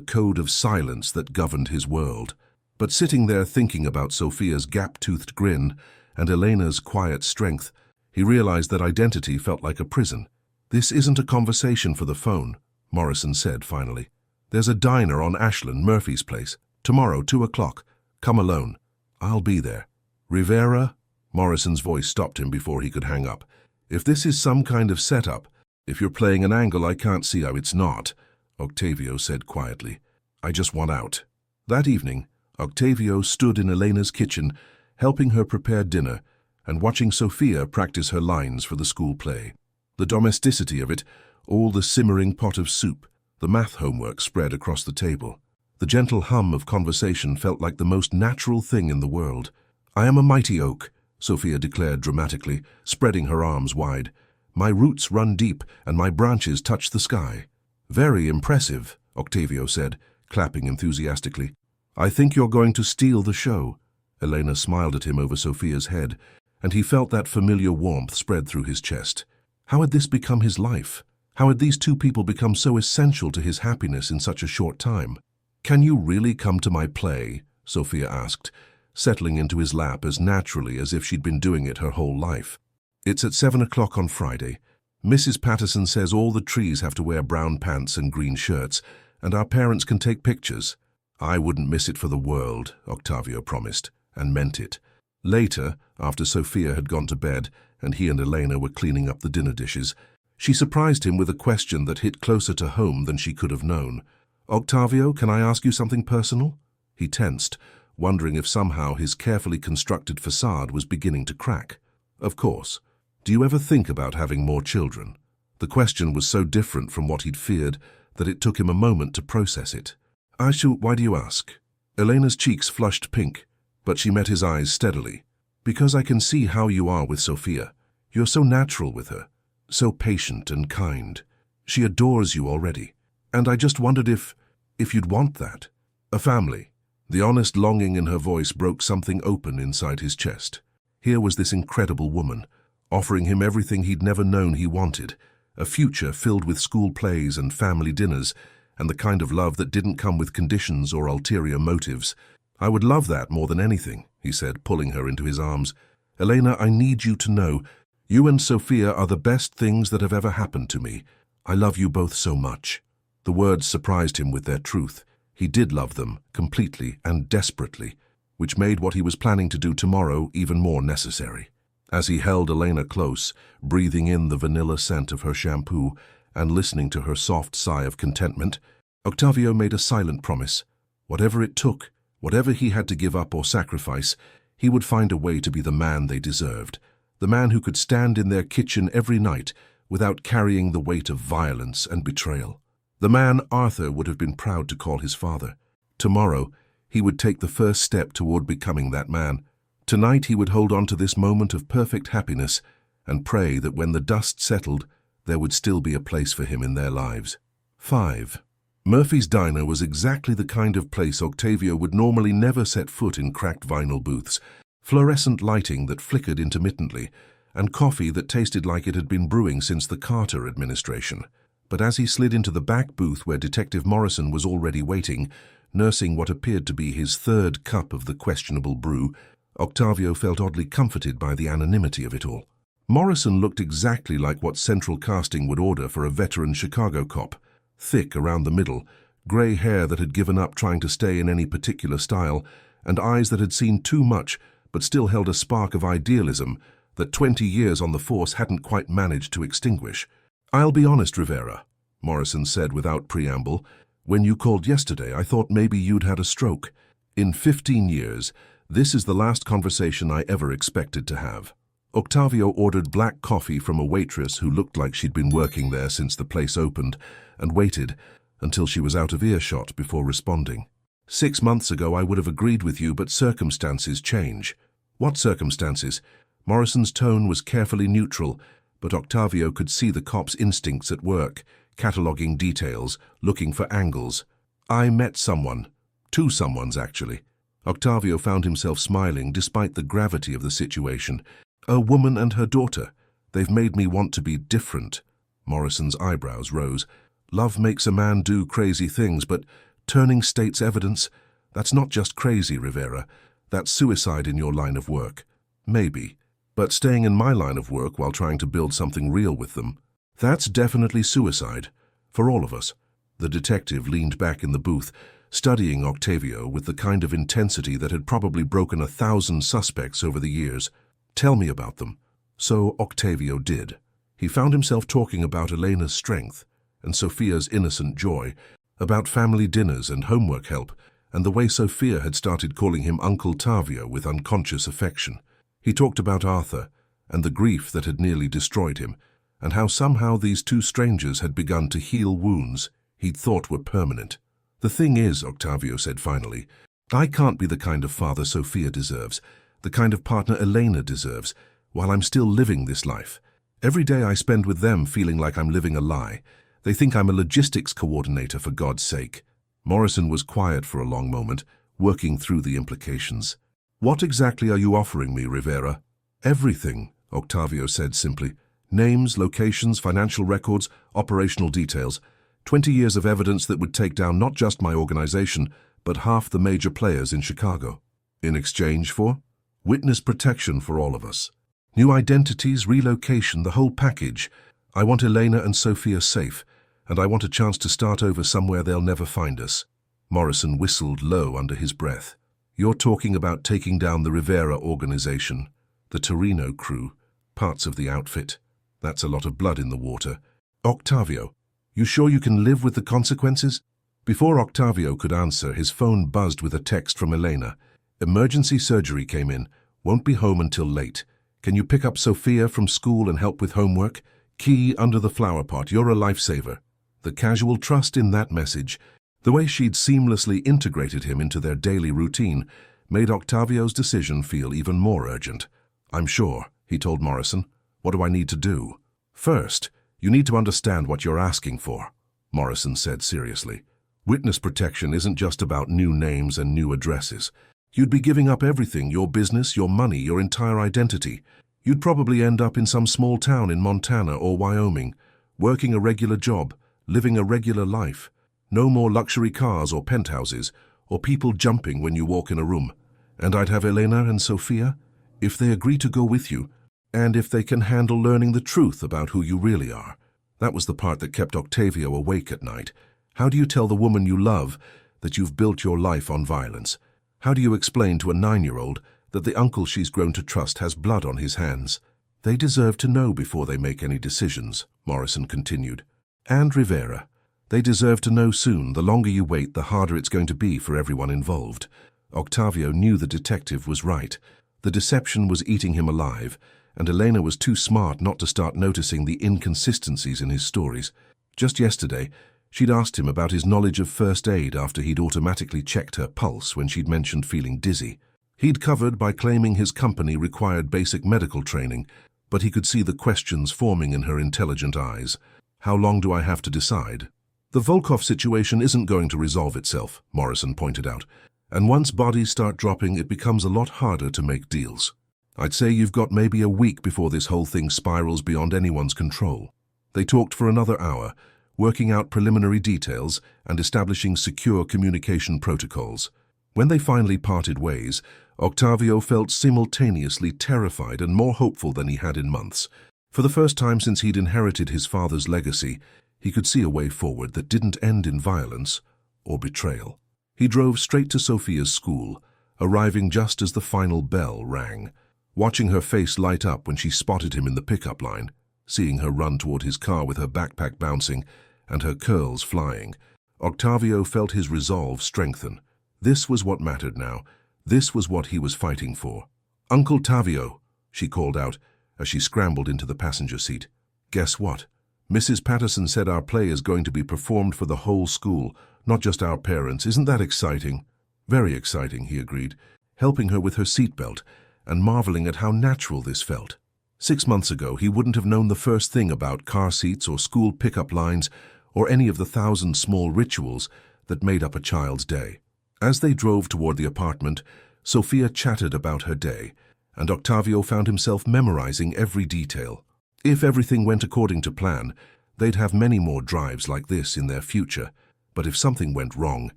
code of silence that governed his world. But sitting there thinking about Sofia's gap-toothed grin and Elena's quiet strength, he realized that identity felt like a prison. "This isn't a conversation for the phone," Morrison said finally. "There's a diner on Ashland, Murphy's place. Tomorrow, 2 o'clock. Come alone. I'll be there." "Rivera?" Morrison's voice stopped him before he could hang up. "If this is some kind of setup, if you're playing an angle, I can't see how it's not," Octavio said quietly. "I just want out." That evening, Octavio stood in Elena's kitchen, helping her prepare dinner and watching Sofia practice her lines for the school play. The domesticity of it, all the simmering pot of soup, the math homework spread across the table. The gentle hum of conversation felt like the most natural thing in the world. "I am a mighty oak," Sophia declared dramatically, spreading her arms wide. "My roots run deep and my branches touch the sky." "Very impressive," Octavio said, clapping enthusiastically. "I think you're going to steal the show." Elena smiled at him over Sophia's head, and he felt that familiar warmth spread through his chest. How had this become his life? How had these two people become so essential to his happiness in such a short time? "Can you really come to my play?" Sophia asked, settling into his lap as naturally as if she'd been doing it her whole life. "It's at 7 o'clock on Friday. Mrs. Patterson says all the trees have to wear brown pants and green shirts, and our parents can take pictures." "I wouldn't miss it for the world," Octavio promised, and meant it. Later, after Sophia had gone to bed and he and Elena were cleaning up the dinner dishes, she surprised him with a question that hit closer to home than she could have known. "Octavio, can I ask you something personal?" He tensed, wondering if somehow his carefully constructed facade was beginning to crack. "Of course. Do you ever think about having more children?" The question was so different from what he'd feared that it took him a moment to process it. "Aishu, why do you ask?" Elena's cheeks flushed pink, but she met his eyes steadily. "Because I can see how you are with Sophia. You're so natural with her, so patient and kind. She adores you already. And I just wondered if you'd want that. A family." The honest longing in her voice broke something open inside his chest. Here was this incredible woman, offering him everything he'd never known he wanted, a future filled with school plays and family dinners, and the kind of love that didn't come with conditions or ulterior motives. "I would love that more than anything," he said, pulling her into his arms. "Elena, I need you to know, you and Sophia are the best things that have ever happened to me. I love you both so much." The words surprised him with their truth. He did love them, completely and desperately, which made what he was planning to do tomorrow even more necessary. As he held Elena close, breathing in the vanilla scent of her shampoo and listening to her soft sigh of contentment, Octavio made a silent promise. Whatever it took, whatever he had to give up or sacrifice, he would find a way to be the man they deserved, the man who could stand in their kitchen every night without carrying the weight of violence and betrayal. The man Arthur would have been proud to call his father. Tomorrow, he would take the first step toward becoming that man. Tonight he would hold on to this moment of perfect happiness and pray that when the dust settled, there would still be a place for him in their lives. 5. Murphy's Diner was exactly the kind of place Octavio would normally never set foot in cracked vinyl booths, fluorescent lighting that flickered intermittently, and coffee that tasted like it had been brewing since the Carter administration. But as he slid into the back booth where Detective Morrison was already waiting, nursing what appeared to be his third cup of the questionable brew, Octavio felt oddly comforted by the anonymity of it all. Morrison looked exactly like what Central Casting would order for a veteran Chicago cop. Thick around the middle, grey hair that had given up trying to stay in any particular style, and eyes that had seen too much but still held a spark of idealism that 20 years on the force hadn't quite managed to extinguish. "I'll be honest, Rivera," Morrison said without preamble. "When you called yesterday, I thought maybe you'd had a stroke. In 15 years, this is the last conversation I ever expected to have." Octavio ordered black coffee from a waitress who looked like she'd been working there since the place opened, and waited until she was out of earshot before responding. 6 months ago I would have agreed with you, but circumstances change." "What circumstances?" Morrison's tone was carefully neutral, but Octavio could see the cop's instincts at work, cataloguing details, looking for angles. "I met someone. 2 someones, actually." Octavio found himself smiling despite the gravity of the situation. "A woman and her daughter. They've made me want to be different." Morrison's eyebrows rose. "Love makes a man do crazy things, but turning state's evidence, that's not just crazy, Rivera. That's suicide in your line of work." "Maybe. But staying in my line of work while trying to build something real with them, that's definitely suicide. For all of us." The detective leaned back in the booth, studying Octavio with the kind of intensity that had probably broken 1,000 suspects over the years. "Tell me about them." So Octavio did. He found himself talking about Elena's strength and Sophia's innocent joy, about family dinners and homework help, and the way Sophia had started calling him Uncle Tavio with unconscious affection. He talked about Arthur and the grief that had nearly destroyed him, and how somehow these two strangers had begun to heal wounds he'd thought were permanent. "The thing is," Octavio said finally, "I can't be the kind of father Sofia deserves, the kind of partner Elena deserves, while I'm still living this life. Every day I spend with them feeling like I'm living a lie. They think I'm a logistics coordinator, for God's sake." Morrison was quiet for a long moment, working through the implications. "What exactly are you offering me, Rivera?" "Everything," Octavio said simply. "Names, locations, financial records, operational details. 20 years of evidence that would take down not just my organization, but half the major players in Chicago. In exchange for witness protection for all of us. New identities, relocation, the whole package. I want Elena and Sofia safe, and I want a chance to start over somewhere they'll never find us." Morrison whistled low under his breath. "You're talking about taking down the Rivera organization, the Torino crew, parts of the outfit. That's a lot of blood in the water. Octavio, you sure you can live with the consequences?" Before Octavio could answer, his phone buzzed with a text from Elena. "Emergency surgery came in. Won't be home until late. Can you pick up Sofia from school and help with homework? Key under the flower pot. You're a lifesaver." The casual trust in that message, the way she'd seamlessly integrated him into their daily routine, made Octavio's decision feel even more urgent. "I'm sure," he told Morrison. "What do I need to do?" "First, you need to understand what you're asking for," Morrison said seriously. "Witness protection isn't just about new names and new addresses. You'd be giving up everything, your business, your money, your entire identity. You'd probably end up in some small town in Montana or Wyoming, working a regular job, living a regular life. No more luxury cars or penthouses, or people jumping when you walk in a room. And I'd have Elena and Sofia, if they agree to go with you, and if they can handle learning the truth about who you really are." That was the part that kept Octavio awake at night. How do you tell the woman you love that you've built your life on violence? How do you explain to a 9-year-old that the uncle she's grown to trust has blood on his hands? "They deserve to know before they make any decisions," Morrison continued. "And Rivera. They deserve to know soon. The longer you wait, the harder it's going to be for everyone involved." Octavio knew the detective was right. The deception was eating him alive, and Elena was too smart not to start noticing the inconsistencies in his stories. Just yesterday, she'd asked him about his knowledge of first aid after he'd automatically checked her pulse when she'd mentioned feeling dizzy. He'd covered by claiming his company required basic medical training, but he could see the questions forming in her intelligent eyes. "How long do I have to decide?" "The Volkov situation isn't going to resolve itself," Morrison pointed out. "And once bodies start dropping, it becomes a lot harder to make deals. I'd say you've got maybe a week before this whole thing spirals beyond anyone's control." They talked for another hour, working out preliminary details and establishing secure communication protocols. When they finally parted ways, Octavio felt simultaneously terrified and more hopeful than he had in months. For the first time since he'd inherited his father's legacy, he could see a way forward that didn't end in violence or betrayal. He drove straight to Sofia's school, arriving just as the final bell rang. Watching her face light up when she spotted him in the pickup line, seeing her run toward his car with her backpack bouncing and her curls flying, Octavio felt his resolve strengthen. This was what mattered now. This was what he was fighting for. "Uncle Tavio," she called out as she scrambled into the passenger seat. "Guess what? Mrs. Patterson said our play is going to be performed for the whole school, not just our parents. Isn't that exciting?" "Very exciting," he agreed, helping her with her seatbelt and marveling at how natural this felt. 6 months ago, he wouldn't have known the first thing about car seats or school pickup lines or any of the 1,000 small rituals that made up a child's day. As they drove toward the apartment, Sofia chatted about her day, and Octavio found himself memorizing every detail. If everything went according to plan, they'd have many more drives like this in their future. But if something went wrong,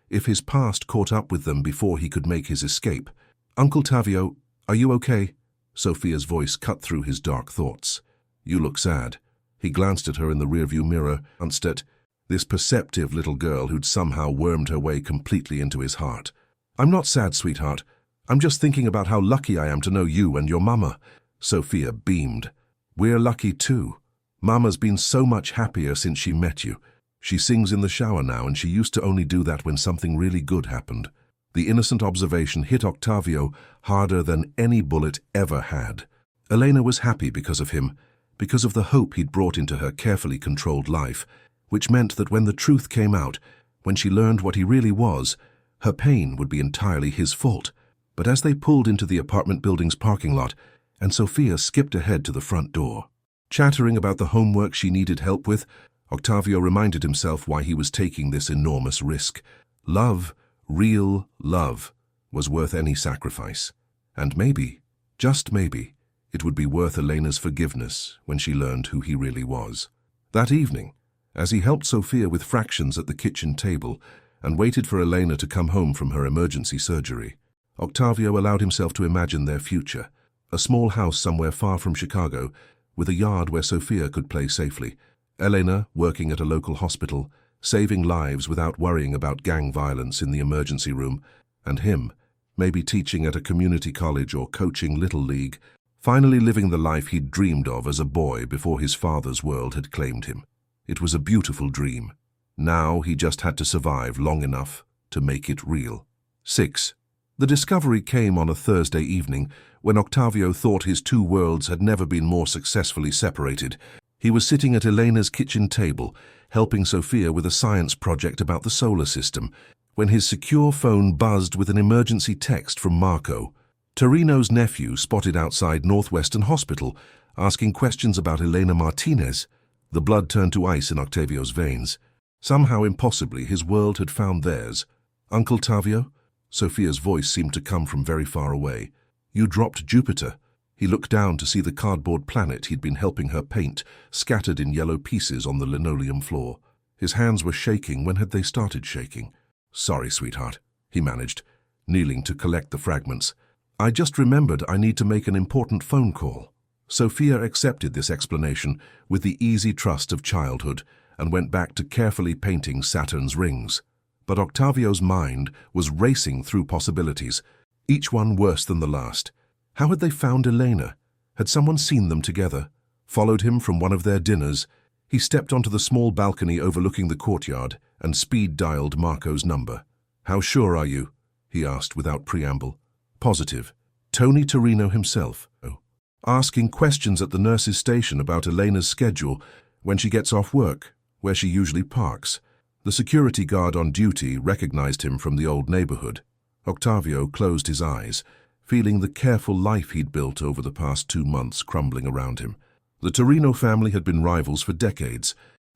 if his past caught up with them before he could make his escape— "Uncle Tavio, are you okay?" Sofia's voice cut through his dark thoughts. "You look sad." He glanced at her in the rearview mirror, glanced at this perceptive little girl who'd somehow wormed her way completely into his heart. "I'm not sad, sweetheart. I'm just thinking about how lucky I am to know you and your mama." Sofia beamed. "We're lucky too. Mama's been so much happier since she met you. She sings in the shower now, and she used to only do that when something really good happened." The innocent observation hit Octavio harder than any bullet ever had. Elena was happy because of him, because of the hope he'd brought into her carefully controlled life, which meant that when the truth came out, when she learned what he really was, her pain would be entirely his fault. But as they pulled into the apartment building's parking lot, and Sophia skipped ahead to the front door, chattering about the homework she needed help with, Octavio reminded himself why he was taking this enormous risk. Love, real love, was worth any sacrifice. And maybe, just maybe, it would be worth Elena's forgiveness when she learned who he really was. That evening, as he helped Sophia with fractions at the kitchen table and waited for Elena to come home from her emergency surgery, Octavio allowed himself to imagine their future, a small house somewhere far from Chicago, with a yard where Sophia could play safely, Elena working at a local hospital, saving lives without worrying about gang violence in the emergency room, and him, maybe teaching at a community college or coaching Little League, finally living the life he'd dreamed of as a boy before his father's world had claimed him. It was a beautiful dream. Now he just had to survive long enough to make it real. 6. The discovery came on a Thursday evening when Octavio thought his two worlds had never been more successfully separated. He was sitting at Elena's kitchen table, helping Sophia with a science project about the solar system, when his secure phone buzzed with an emergency text from Marco, Torino's nephew, spotted outside Northwestern Hospital, asking questions about Elena Martinez. The blood turned to ice in Octavio's veins. Somehow, impossibly, his world had found theirs. "Uncle Tavio?" Sophia's voice seemed to come from very far away. "You dropped Jupiter." He looked down to see the cardboard planet he'd been helping her paint, scattered in yellow pieces on the linoleum floor. His hands were shaking. When had they started shaking? "Sorry, sweetheart," he managed, kneeling to collect the fragments. "I just remembered I need to make an important phone call." Sophia accepted this explanation with the easy trust of childhood and went back to carefully painting Saturn's rings. But Octavio's mind was racing through possibilities, each one worse than the last. How had they found Elena? Had someone seen them together? Followed him from one of their dinners? He stepped onto the small balcony overlooking the courtyard and speed-dialed Marco's number. "How sure are you?" he asked without preamble. "Positive. Tony Torino himself." Asking questions at the nurse's station about Elena's schedule, when she gets off work, where she usually parks. The security guard on duty recognized him from the old neighborhood. Octavio closed his eyes, feeling the careful life he'd built over the past 2 months crumbling around him. The Torino family had been rivals for decades,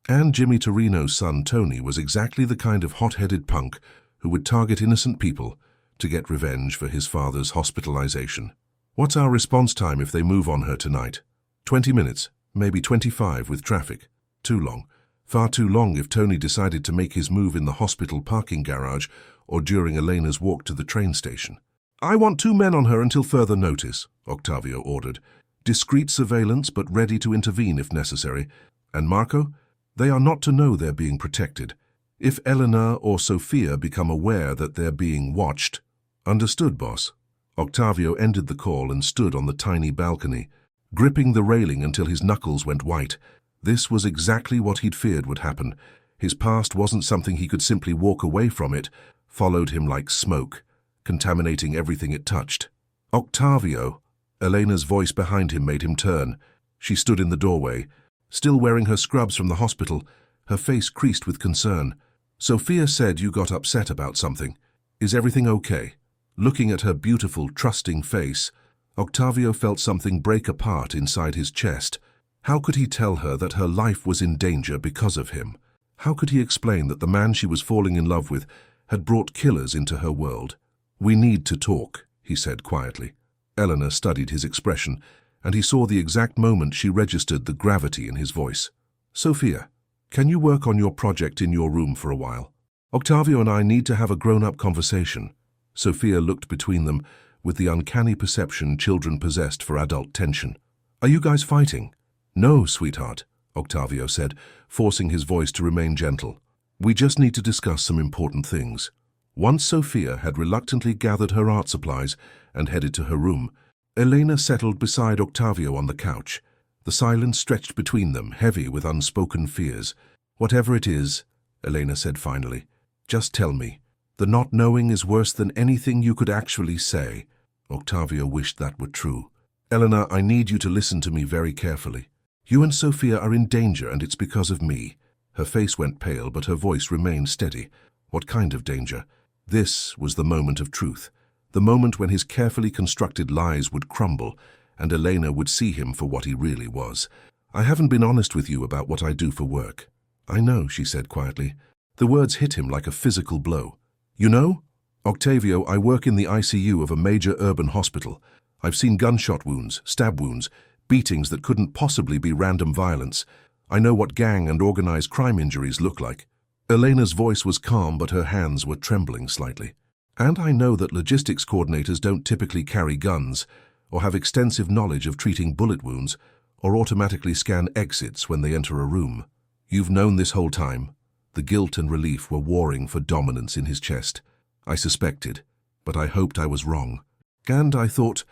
and Jimmy Torino's son Tony was exactly the kind of hot-headed punk who would target innocent people to get revenge for his father's hospitalization. "What's our response time if they move on her tonight?" 20 minutes, maybe 25 with traffic. Too long. Far too long if Tony decided to make his move in the hospital parking garage or during Elena's walk to the train station. "I want 2 men on her until further notice," Octavio ordered. "Discreet surveillance, but ready to intervene if necessary. And Marco? They are not to know they're being protected. If Elena or Sophia become aware that they're being watched..." "Understood, boss." Octavio ended the call and stood on the tiny balcony, gripping the railing until his knuckles went white. This was exactly what he'd feared would happen. His past wasn't something he could simply walk away from. It followed him like smoke, contaminating everything it touched. "Octavio!" Elena's voice behind him made him turn. She stood in the doorway, still wearing her scrubs from the hospital, her face creased with concern. "Sophia said you got upset about something. Is everything okay?" Looking at her beautiful, trusting face, Octavio felt something break apart inside his chest. How could he tell her that her life was in danger because of him? How could he explain that the man she was falling in love with had brought killers into her world? "We need to talk," he said quietly. Eleanor studied his expression, and he saw the exact moment she registered the gravity in his voice. "Sophia, can you work on your project in your room for a while? Octavio and I need to have a grown-up conversation." Sophia looked between them with the uncanny perception children possessed for adult tension. "Are you guys fighting?" "No, sweetheart," Octavio said, forcing his voice to remain gentle. "We just need to discuss some important things." Once Sophia had reluctantly gathered her art supplies and headed to her room, Elena settled beside Octavio on the couch. The silence stretched between them, heavy with unspoken fears. "Whatever it is," Elena said finally, "just tell me. The not knowing is worse than anything you could actually say." Octavio wished that were true. "Elena, I need you to listen to me very carefully. You and Sophia are in danger, and it's because of me. Her face went pale, but her voice remained steady. What kind of danger? This was the moment of truth. The moment when his carefully constructed lies would crumble, and Elena would see him for what he really was. I haven't been honest with you about what I do for work. I know, she said quietly. The words hit him like a physical blow. You know? Octavio, I work in the ICU of a major urban hospital. I've seen gunshot wounds, stab wounds, beatings that couldn't possibly be random violence. I know what gang and organized crime injuries look like. Elena's voice was calm, but her hands were trembling slightly. And I know that logistics coordinators don't typically carry guns, or have extensive knowledge of treating bullet wounds, or automatically scan exits when they enter a room. You've known this whole time. The guilt and relief were warring for dominance in his chest. I suspected, but I hoped I was wrong. And I thought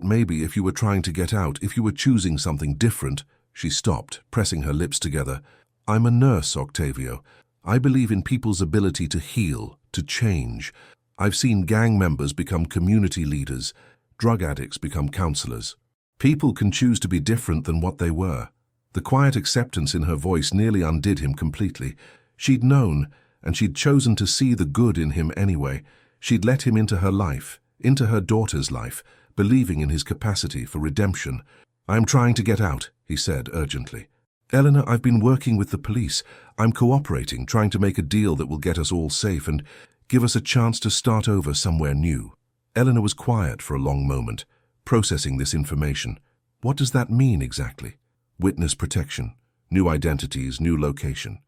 maybe if you were trying to get out, if you were choosing something different. She stopped, pressing her lips together. I'm a nurse, Octavio. I believe in people's ability to heal, to change. I've seen gang members become community leaders, drug addicts become counselors. People can choose to be different than what they were. The quiet acceptance in her voice nearly undid him completely. She'd known, and she'd chosen to see the good in him anyway. She'd let him into her life, into her daughter's life, believing in his capacity for redemption. I'm trying to get out, he said urgently. Eleanor, I've been working with the police. I'm cooperating, trying to make a deal that will get us all safe and give us a chance to start over somewhere new. Eleanor was quiet for a long moment, processing this information. What does that mean exactly? Witness protection, new identities, new location,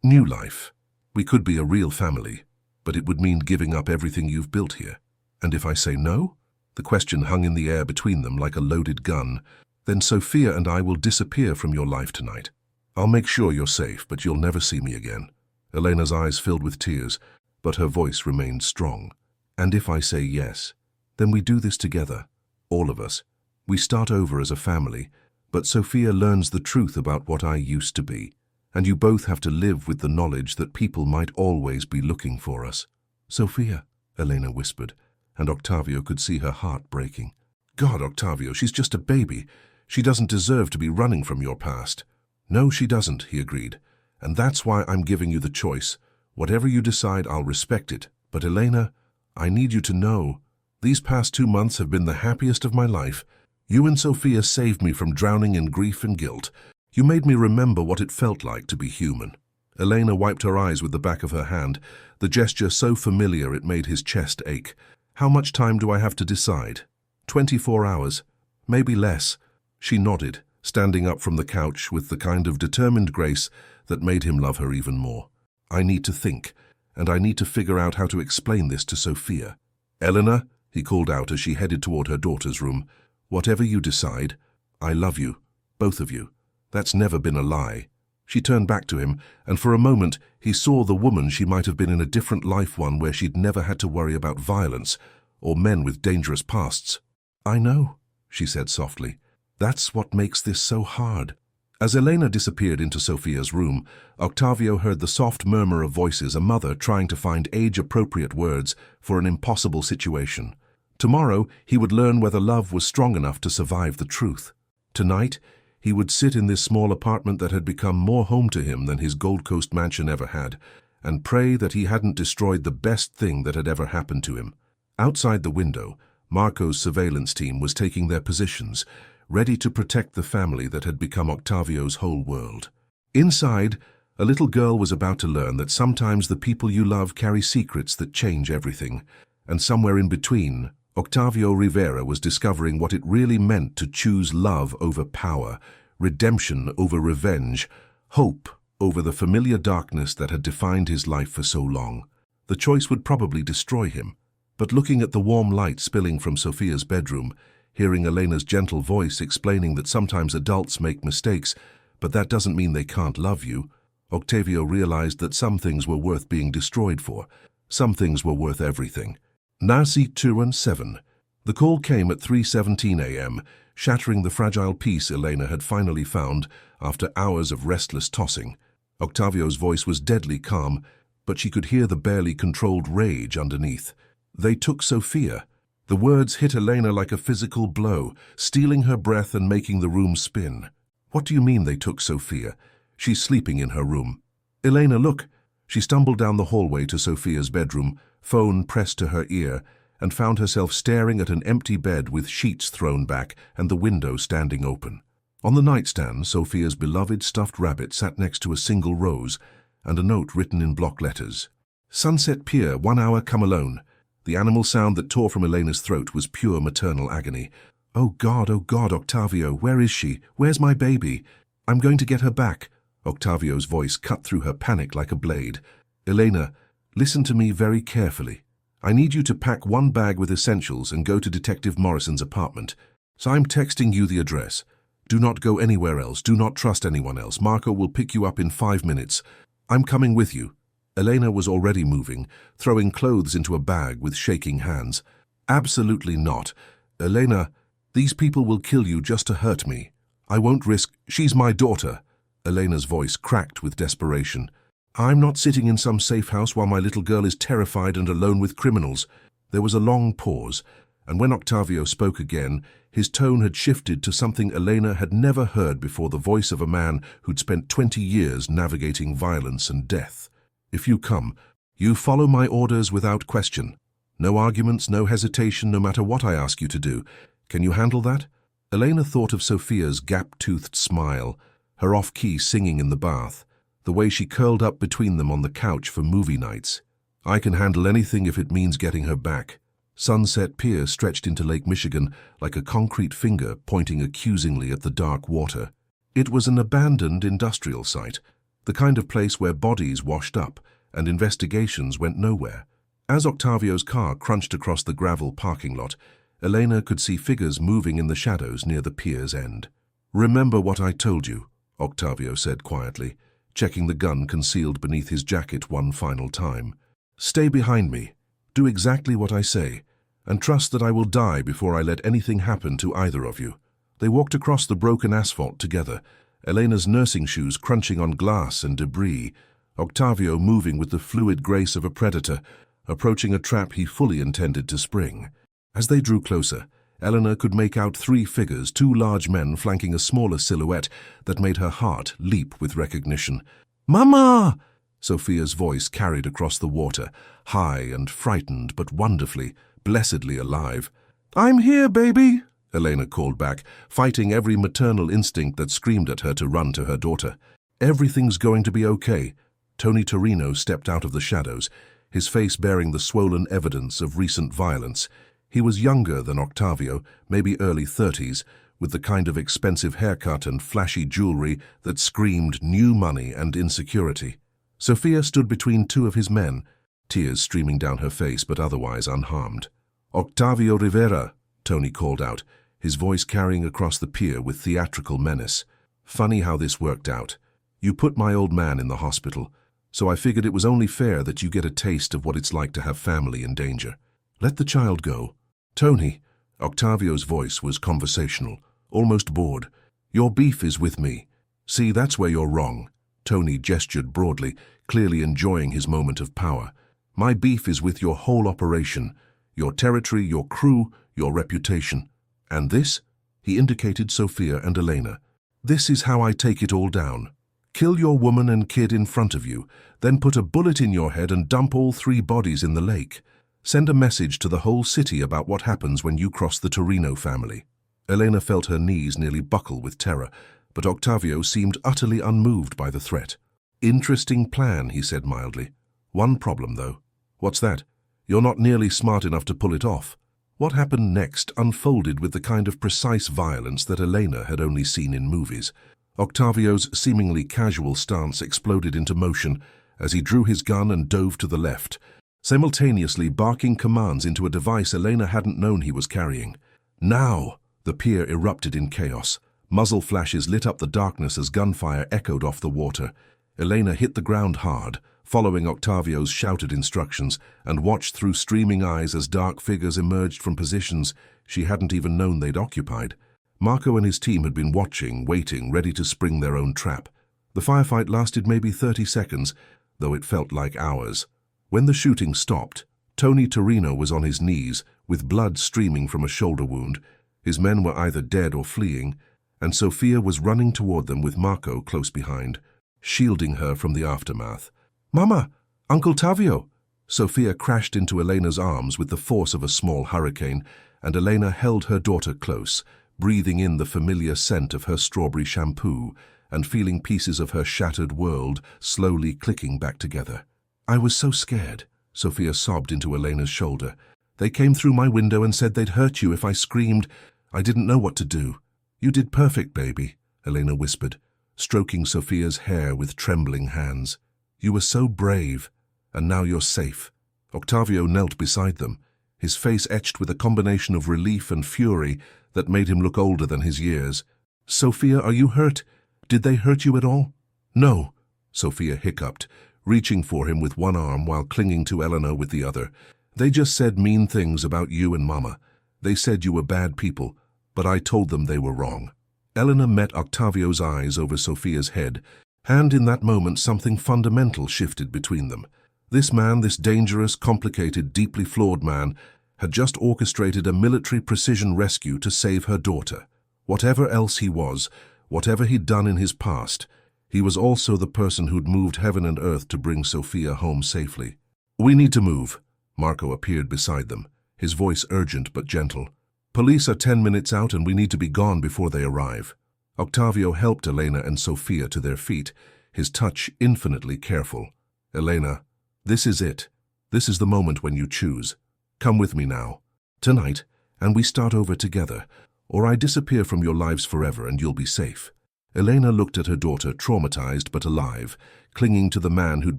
new life. We could be a real family, but it would mean giving up everything you've built here. And if I say no? The question hung in the air between them like a loaded gun. Then Sophia and I will disappear from your life tonight. I'll make sure you're safe, but you'll never see me again. Elena's eyes filled with tears, but her voice remained strong. And if I say yes, then we do this together, all of us. We start over as a family, but Sophia learns the truth about what I used to be, and you both have to live with the knowledge that people might always be looking for us. Sophia, Elena whispered, and Octavio could see her heart breaking. God, Octavio, she's just a baby. She doesn't deserve to be running from your past. No, she doesn't, he agreed, and that's why I'm giving you the choice. Whatever you decide, I'll respect it. But Elena, I need you to know, these past 2 months have been the happiest of my life. You and Sophia saved me from drowning in grief and guilt. You made me remember what it felt like to be human. Elena wiped her eyes with the back of her hand, the gesture so familiar it made his chest ache. How much time do I have to decide? 24 hours. Maybe less. She nodded, standing up from the couch with the kind of determined grace that made him love her even more. I need to think, and I need to figure out how to explain this to Sophia. Eleanor, he called out as she headed toward her daughter's room, whatever you decide, I love you, both of you. That's never been a lie. She turned back to him, and for a moment he saw the woman she might have been in a different life, one where she'd never had to worry about violence or men with dangerous pasts. I know, she said softly. That's what makes this so hard. As Elena disappeared into Sophia's room, Octavio heard the soft murmur of voices, a mother trying to find age-appropriate words for an impossible situation. Tomorrow, he would learn whether love was strong enough to survive the truth. Tonight, he would sit in this small apartment that had become more home to him than his Gold Coast mansion ever had, and pray that he hadn't destroyed the best thing that had ever happened to him. Outside the window, Marco's surveillance team was taking their positions, ready to protect the family that had become Octavio's whole world. Inside, a little girl was about to learn that sometimes the people you love carry secrets that change everything, and somewhere in between, Octavio Rivera was discovering what it really meant to choose love over power, redemption over revenge, hope over the familiar darkness that had defined his life for so long. The choice would probably destroy him, but looking at the warm light spilling from Sophia's bedroom, hearing Elena's gentle voice explaining that sometimes adults make mistakes, but that doesn't mean they can't love you, Octavio realized that some things were worth being destroyed for. Some things were worth everything. Nasi Turan 7. The call came at 3:17 a.m., shattering the fragile peace Elena had finally found after hours of restless tossing. Octavio's voice was deadly calm, but she could hear the barely controlled rage underneath. They took Sophia. The words hit Elena like a physical blow, stealing her breath and making the room spin. What do you mean they took Sophia? She's sleeping in her room. Elena, look! She stumbled down the hallway to Sophia's bedroom, phone pressed to her ear, and found herself staring at an empty bed with sheets thrown back and the window standing open. On the nightstand, Sophia's beloved stuffed rabbit sat next to a single rose and a note written in block letters. Sunset Pier, 1 hour, come alone. The animal sound that tore from Elena's throat was pure maternal agony. Oh God, Octavio, where is she? Where's my baby? I'm going to get her back. Octavio's voice cut through her panic like a blade. Elena, listen to me very carefully. I need you to pack one bag with essentials and go to Detective Morrison's apartment. So I'm texting you the address. Do not go anywhere else. Do not trust anyone else. Marco will pick you up in 5 minutes. I'm coming with you. Elena was already moving, throwing clothes into a bag with shaking hands. Absolutely not. Elena, these people will kill you just to hurt me. I won't risk. She's my daughter. Elena's voice cracked with desperation. I'm not sitting in some safe house while my little girl is terrified and alone with criminals. There was a long pause, and when Octavio spoke again, his tone had shifted to something Elena had never heard before, the voice of a man who'd spent 20 years navigating violence and death. If you come, you follow my orders without question. No arguments, no hesitation, no matter what I ask you to do. Can you handle that? Elena thought of Sophia's gap-toothed smile, her off-key singing in the bath, the way she curled up between them on the couch for movie nights. I can handle anything if it means getting her back. Sunset Pier stretched into Lake Michigan like a concrete finger pointing accusingly at the dark water. It was an abandoned industrial site, the kind of place where bodies washed up and investigations went nowhere. As Octavio's car crunched across the gravel parking lot, Elena could see figures moving in the shadows near the pier's end. Remember what I told you, Octavio said quietly, checking the gun concealed beneath his jacket one final time. Stay behind me, do exactly what I say, and trust that I will die before I let anything happen to either of you. They walked across the broken asphalt together, Elena's nursing shoes crunching on glass and debris, Octavio moving with the fluid grace of a predator, approaching a trap he fully intended to spring. As they drew closer, Elena could make out 3 figures, 2 large men flanking a smaller silhouette that made her heart leap with recognition. Mama! Sophia's voice carried across the water, high and frightened but wonderfully, blessedly alive. I'm here, baby! Elena called back, fighting every maternal instinct that screamed at her to run to her daughter. Everything's going to be okay. Tony Torino stepped out of the shadows, his face bearing the swollen evidence of recent violence. He was younger than Octavio, maybe early 30s, with the kind of expensive haircut and flashy jewelry that screamed new money and insecurity. Sophia stood between 2 of his men, tears streaming down her face but otherwise unharmed. Octavio Rivera, Tony called out, his voice carrying across the pier with theatrical menace. Funny how this worked out. You put my old man in the hospital, so I figured it was only fair that you get a taste of what it's like to have family in danger. Let the child go. Tony, Octavio's voice was conversational, almost bored. Your beef is with me. See, that's where you're wrong. Tony gestured broadly, clearly enjoying his moment of power. My beef is with your whole operation, your territory, your crew, your reputation. And this? He indicated Sophia and Elena. This is how I take it all down. Kill your woman and kid in front of you, then put a bullet in your head and dump all 3 bodies in the lake. Send a message to the whole city about what happens when you cross the Torino family. Elena felt her knees nearly buckle with terror, but Octavio seemed utterly unmoved by the threat. Interesting plan, he said mildly. One problem, though. What's that? You're not nearly smart enough to pull it off. What happened next unfolded with the kind of precise violence that Elena had only seen in movies. Octavio's seemingly casual stance exploded into motion as he drew his gun and dove to the left, simultaneously barking commands into a device Elena hadn't known he was carrying. Now! The pier erupted in chaos. Muzzle flashes lit up the darkness as gunfire echoed off the water. Elena hit the ground hard, following Octavio's shouted instructions, and watched through streaming eyes as dark figures emerged from positions she hadn't even known they'd occupied. Marco and his team had been watching, waiting, ready to spring their own trap. The firefight lasted maybe 30 seconds, though it felt like hours. When the shooting stopped, Tony Torino was on his knees, with blood streaming from a shoulder wound. His men were either dead or fleeing, and Sophia was running toward them with Marco close behind, shielding her from the aftermath. "Mama! Uncle Tavio!" Sophia crashed into Elena's arms with the force of a small hurricane, and Elena held her daughter close, breathing in the familiar scent of her strawberry shampoo and feeling pieces of her shattered world slowly clicking back together. "I was so scared," Sophia sobbed into Elena's shoulder. "They came through my window and said they'd hurt you if I screamed. I didn't know what to do." "You did perfect, baby," Elena whispered, stroking Sophia's hair with trembling hands. "You were so brave, and now you're safe." Octavio knelt beside them, his face etched with a combination of relief and fury that made him look older than his years. "Sophia, are you hurt? Did they hurt you at all?" "No," Sophia hiccuped, reaching for him with one arm while clinging to Elena with the other. "They just said mean things about you and Mama. They said you were bad people, but I told them they were wrong." Elena met Octavio's eyes over Sophia's head, and in that moment something fundamental shifted between them. This man, this dangerous, complicated, deeply flawed man, had just orchestrated a military precision rescue to save her daughter. Whatever else he was, whatever he'd done in his past, he was also the person who'd moved heaven and earth to bring Sophia home safely. "We need to move." Marco appeared beside them, his voice urgent but gentle. "Police are 10 minutes out and we need to be gone before they arrive." Octavio helped Elena and Sophia to their feet, his touch infinitely careful. "Elena, this is it. This is the moment when you choose. Come with me now. Tonight, and we start over together, or I disappear from your lives forever and you'll be safe." Elena looked at her daughter, traumatized but alive, clinging to the man who'd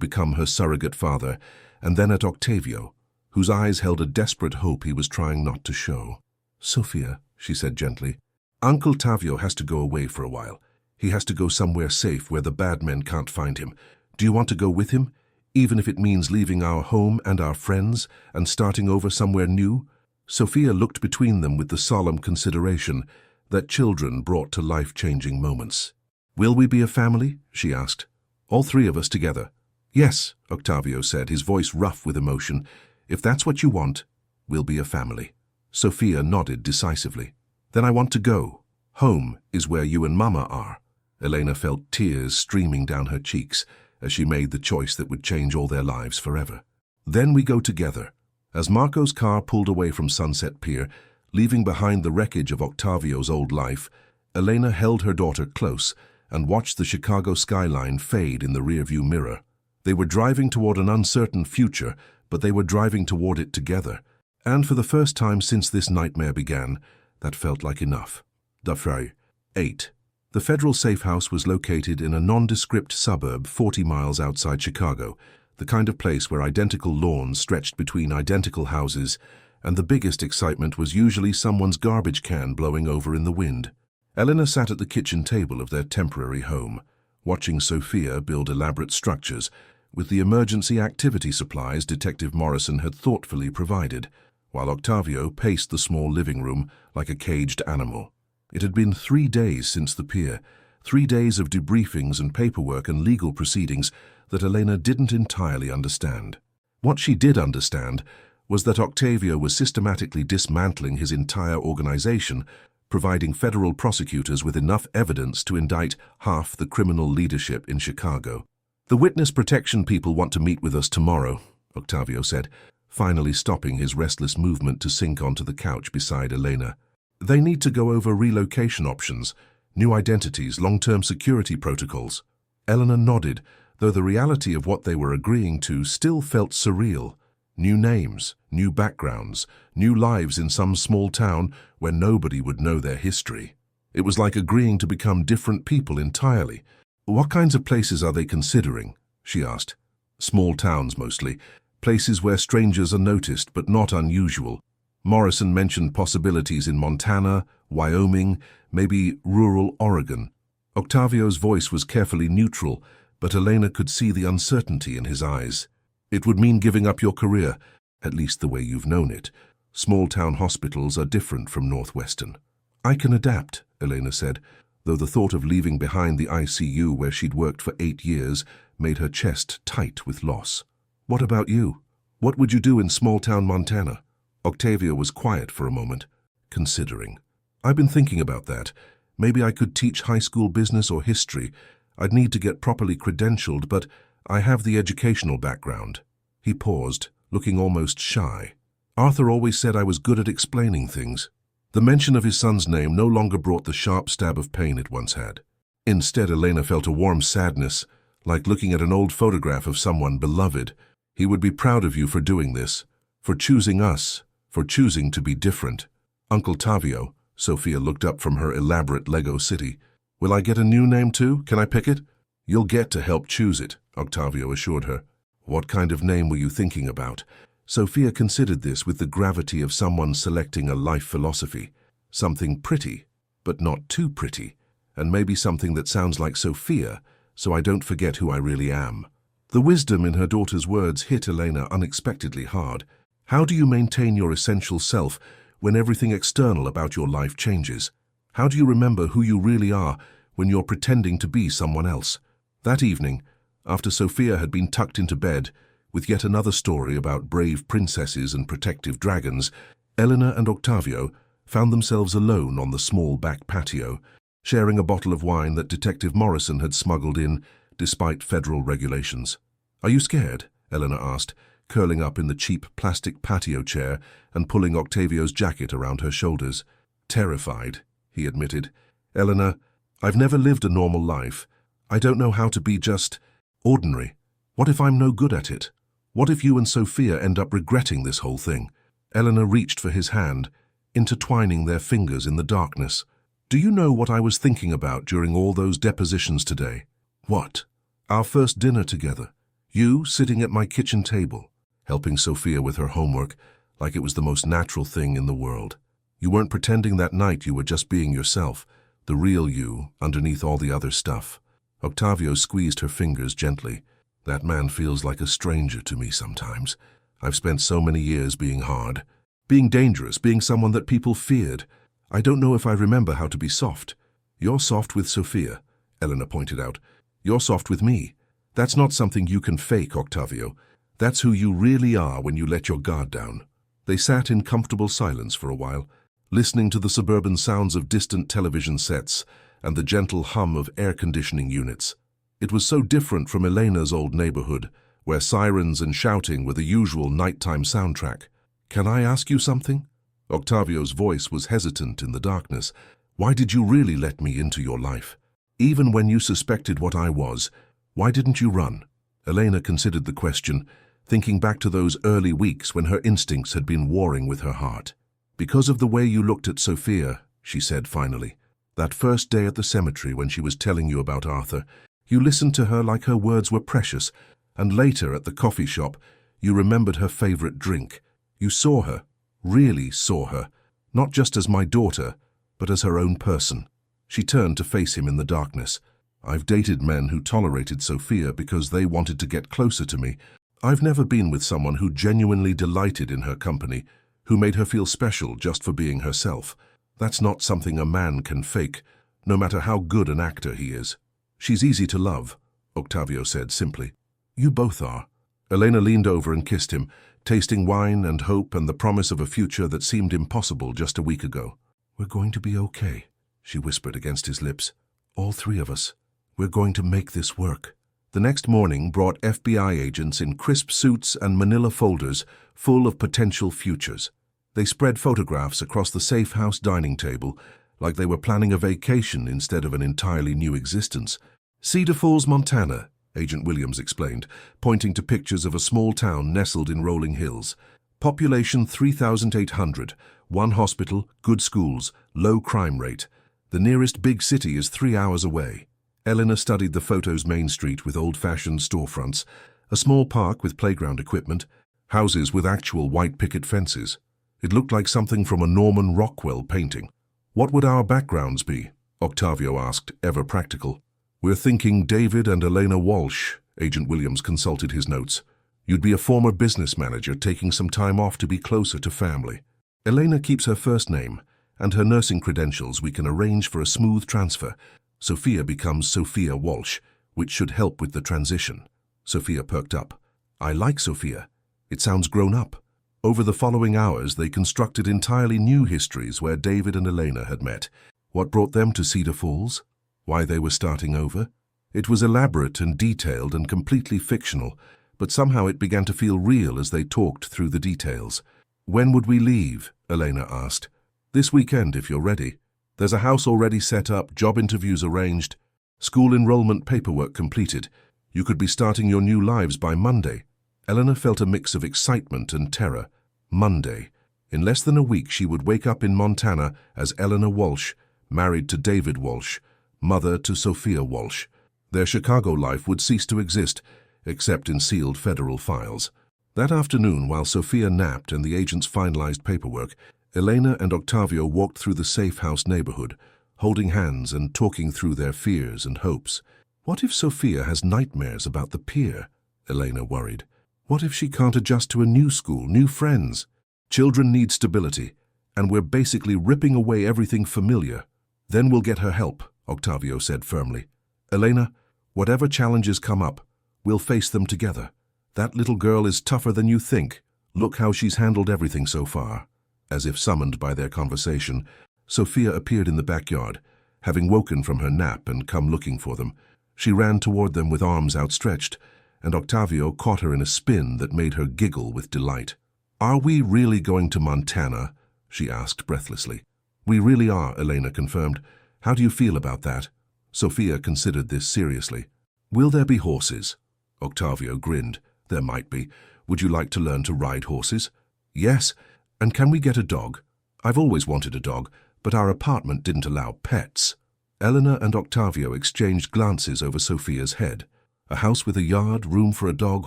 become her surrogate father, and then at Octavio, whose eyes held a desperate hope he was trying not to show. "Sophia," she said gently, "Uncle Tavio has to go away for a while. He has to go somewhere safe where the bad men can't find him. Do you want to go with him, even if it means leaving our home and our friends and starting over somewhere new?" Sophia looked between them with the solemn consideration that children brought to life-changing moments. "Will we be a family?" she asked. "All 3 of us together?" "Yes," Octavio said, his voice rough with emotion. "If that's what you want, we'll be a family." Sophia nodded decisively. "Then I want to go. Home is where you and Mama are." Elena felt tears streaming down her cheeks as she made the choice that would change all their lives forever. "Then we go together." As Marco's car pulled away from Sunset Pier, leaving behind the wreckage of Octavio's old life, Elena held her daughter close and watched the Chicago skyline fade in the rearview mirror. They were driving toward an uncertain future, but they were driving toward it together. And for the first time since this nightmare began, that felt like enough. Dafray. 8. The federal safe house was located in a nondescript suburb 40 miles outside Chicago, the kind of place where identical lawns stretched between identical houses, and the biggest excitement was usually someone's garbage can blowing over in the wind. Elena sat at the kitchen table of their temporary home, watching Sophia build elaborate structures with the emergency activity supplies Detective Morrison had thoughtfully provided, while Octavio paced the small living room like a caged animal. It had been 3 days since the pier, 3 days of debriefings and paperwork and legal proceedings that Elena didn't entirely understand. What she did understand was that Octavio was systematically dismantling his entire organization, providing federal prosecutors with enough evidence to indict half the criminal leadership in Chicago. "The witness protection people want to meet with us tomorrow," Octavio said, finally stopping his restless movement to sink onto the couch beside Elena. "They need to go over relocation options, new identities, long-term security protocols." Elena nodded, though the reality of what they were agreeing to still felt surreal. New names, new backgrounds, new lives in some small town where nobody would know their history. It was like agreeing to become different people entirely. "What kinds of places are they considering?" she asked. "Small towns mostly, places where strangers are noticed but not unusual." Morrison mentioned possibilities in Montana, Wyoming, maybe rural Oregon. Octavio's voice was carefully neutral, but Elena could see the uncertainty in his eyes. "It would mean giving up your career, at least the way you've known it. Small-town hospitals are different from Northwestern." "I can adapt," Elena said, though the thought of leaving behind the ICU where she'd worked for 8 years made her chest tight with loss. "What about you? What would you do in small-town Montana?" Octavio was quiet for a moment, considering. "I've been thinking about that, Maybe I could teach high school business or history. I'd need to get properly credentialed, but I have the educational background." He paused, looking almost shy. Arthur always said I was good at explaining things. The mention of his son's name no longer brought the sharp stab of pain it once had. Instead, Elena felt a warm sadness, like looking at an old photograph of someone beloved. "He would be proud of you for doing this, for choosing us, for choosing to be different." "Uncle Tavio," Sophia looked up from her elaborate Lego city. "Will I get a new name too? Can I pick it?" "You'll get to help choose it," Octavio assured her. "What kind of name were you thinking about?" Sophia considered this with the gravity of someone selecting a life philosophy. Something pretty, but not too pretty, and maybe something that sounds like Sophia, so I don't forget who I really am. The wisdom in her daughter's words hit Elena unexpectedly hard. How do you maintain your essential self when everything external about your life changes? How do you remember who you really are when you're pretending to be someone else? That evening, after Sophia had been tucked into bed, with yet another story about brave princesses and protective dragons, Elena and Octavio found themselves alone on the small back patio, sharing a bottle of wine that Detective Morrison had smuggled in, despite federal regulations. "Are you scared?" Elena asked, curling up in the cheap plastic patio chair and pulling Octavio's jacket around her shoulders. "Terrified," he admitted. "Elena, I've never lived a normal life. I don't know how to be just ordinary. What if I'm no good at it? What if you and Sophia end up regretting this whole thing?" Elena reached for his hand, intertwining their fingers in the darkness. "Do you know what I was thinking about during all those depositions today?" "What?" "Our first dinner together. You sitting at my kitchen table, helping Sophia with her homework like it was the most natural thing in the world. You weren't pretending that night, you were just being yourself, the real you, underneath all the other stuff." Octavio squeezed her fingers gently. "That man feels like a stranger to me sometimes. I've spent so many years being hard, being dangerous, being someone that people feared. I don't know if I remember how to be soft." "You're soft with Sophia," Elena pointed out. "You're soft with me. That's not something you can fake, Octavio. That's who you really are when you let your guard down." They sat in comfortable silence for a while, listening to the suburban sounds of distant television sets and the gentle hum of air conditioning units. It was so different from Elena's old neighborhood, where sirens and shouting were the usual nighttime soundtrack. "Can I ask you something?" Octavio's voice was hesitant in the darkness. "Why did you really let me into your life? Even when you suspected what I was, why didn't you run?" Elena considered the question, thinking back to those early weeks when her instincts had been warring with her heart. "Because of the way you looked at Sophia," she said finally. "That first day at the cemetery when she was telling you about Arthur, you listened to her like her words were precious, and later at the coffee shop, you remembered her favorite drink. You saw her, really saw her, not just as my daughter, but as her own person." She turned to face him in the darkness. "I've dated men who tolerated Sophia because they wanted to get closer to me. I've never been with someone who genuinely delighted in her company, who made her feel special just for being herself. That's not something a man can fake, no matter how good an actor he is." "She's easy to love," Octavio said simply. "You both are." Elena leaned over and kissed him, tasting wine and hope and the promise of a future that seemed impossible just a week ago. "We're going to be okay," she whispered against his lips. "All three of us. We're going to make this work." The next morning brought FBI agents in crisp suits and manila folders full of potential futures. They spread photographs across the safe house dining table like they were planning a vacation instead of an entirely new existence. "Cedar Falls, Montana," Agent Williams explained, pointing to pictures of a small town nestled in rolling hills. "Population 3,800, one hospital, good schools, low crime rate. The nearest big city is 3 hours away." Elena studied the photo's main street with old-fashioned storefronts, a small park with playground equipment, houses with actual white picket fences. It looked like something from a Norman Rockwell painting. "What would our backgrounds be?" Octavio asked, ever practical. "We're thinking David and Elena Walsh," Agent Williams consulted his notes. "You'd be a former business manager taking some time off to be closer to family. Elena keeps her first name, and her nursing credentials we can arrange for a smooth transfer. Sophia becomes Sophia Walsh, which should help with the transition." Sophia perked up. "I like Sophia. It sounds grown up." Over the following hours, they constructed entirely new histories where David and Elena had met. What brought them to Cedar Falls? Why they were starting over? It was elaborate and detailed and completely fictional, but somehow it began to feel real as they talked through the details. When would we leave? Elena asked. This weekend, if you're ready. There's a house already set up, job interviews arranged, school enrollment paperwork completed. You could be starting your new lives by Monday. Elena felt a mix of excitement and terror. Monday. In less than a week she would wake up in Montana as Eleanor Walsh, married to David Walsh, mother to Sophia Walsh. Their Chicago life would cease to exist, except in sealed federal files. That afternoon, while Sophia napped and the agents finalized paperwork, Elena and Octavio walked through the safe house neighborhood, holding hands and talking through their fears and hopes. What if Sophia has nightmares about the pier? Elena worried. What if she can't adjust to a new school, new friends? Children need stability, and we're basically ripping away everything familiar. Then we'll get her help, Octavio said firmly. Elena, whatever challenges come up, we'll face them together. That little girl is tougher than you think. Look how she's handled everything so far. As if summoned by their conversation, Sophia appeared in the backyard, having woken from her nap and come looking for them. She ran toward them with arms outstretched, and Octavio caught her in a spin that made her giggle with delight. Are we really going to Montana? She asked breathlessly. We really are, Elena confirmed. How do you feel about that? Sophia considered this seriously. Will there be horses? Octavio grinned. There might be. Would you like to learn to ride horses? Yes. And can we get a dog? I've always wanted a dog, but our apartment didn't allow pets. Eleanor and Octavio exchanged glances over Sophia's head. A house with a yard, room for a dog,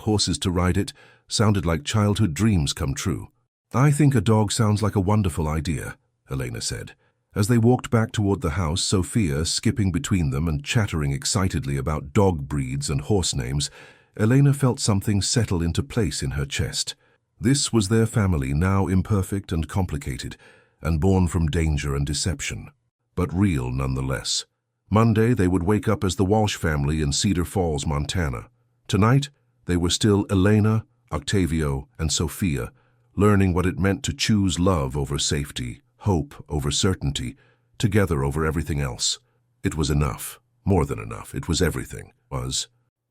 horses to ride it, sounded like childhood dreams come true. I think a dog sounds like a wonderful idea, Elena said. As they walked back toward the house, Sophia, skipping between them and chattering excitedly about dog breeds and horse names, Elena felt something settle into place in her chest. This was their family, now imperfect and complicated, and born from danger and deception, but real nonetheless. Monday, they would wake up as the Walsh family in Cedar Falls, Montana. Tonight, they were still Elena, Octavio, and Sophia, learning what it meant to choose love over safety, hope over certainty, together over everything else. It was enough. More than enough. It was everything.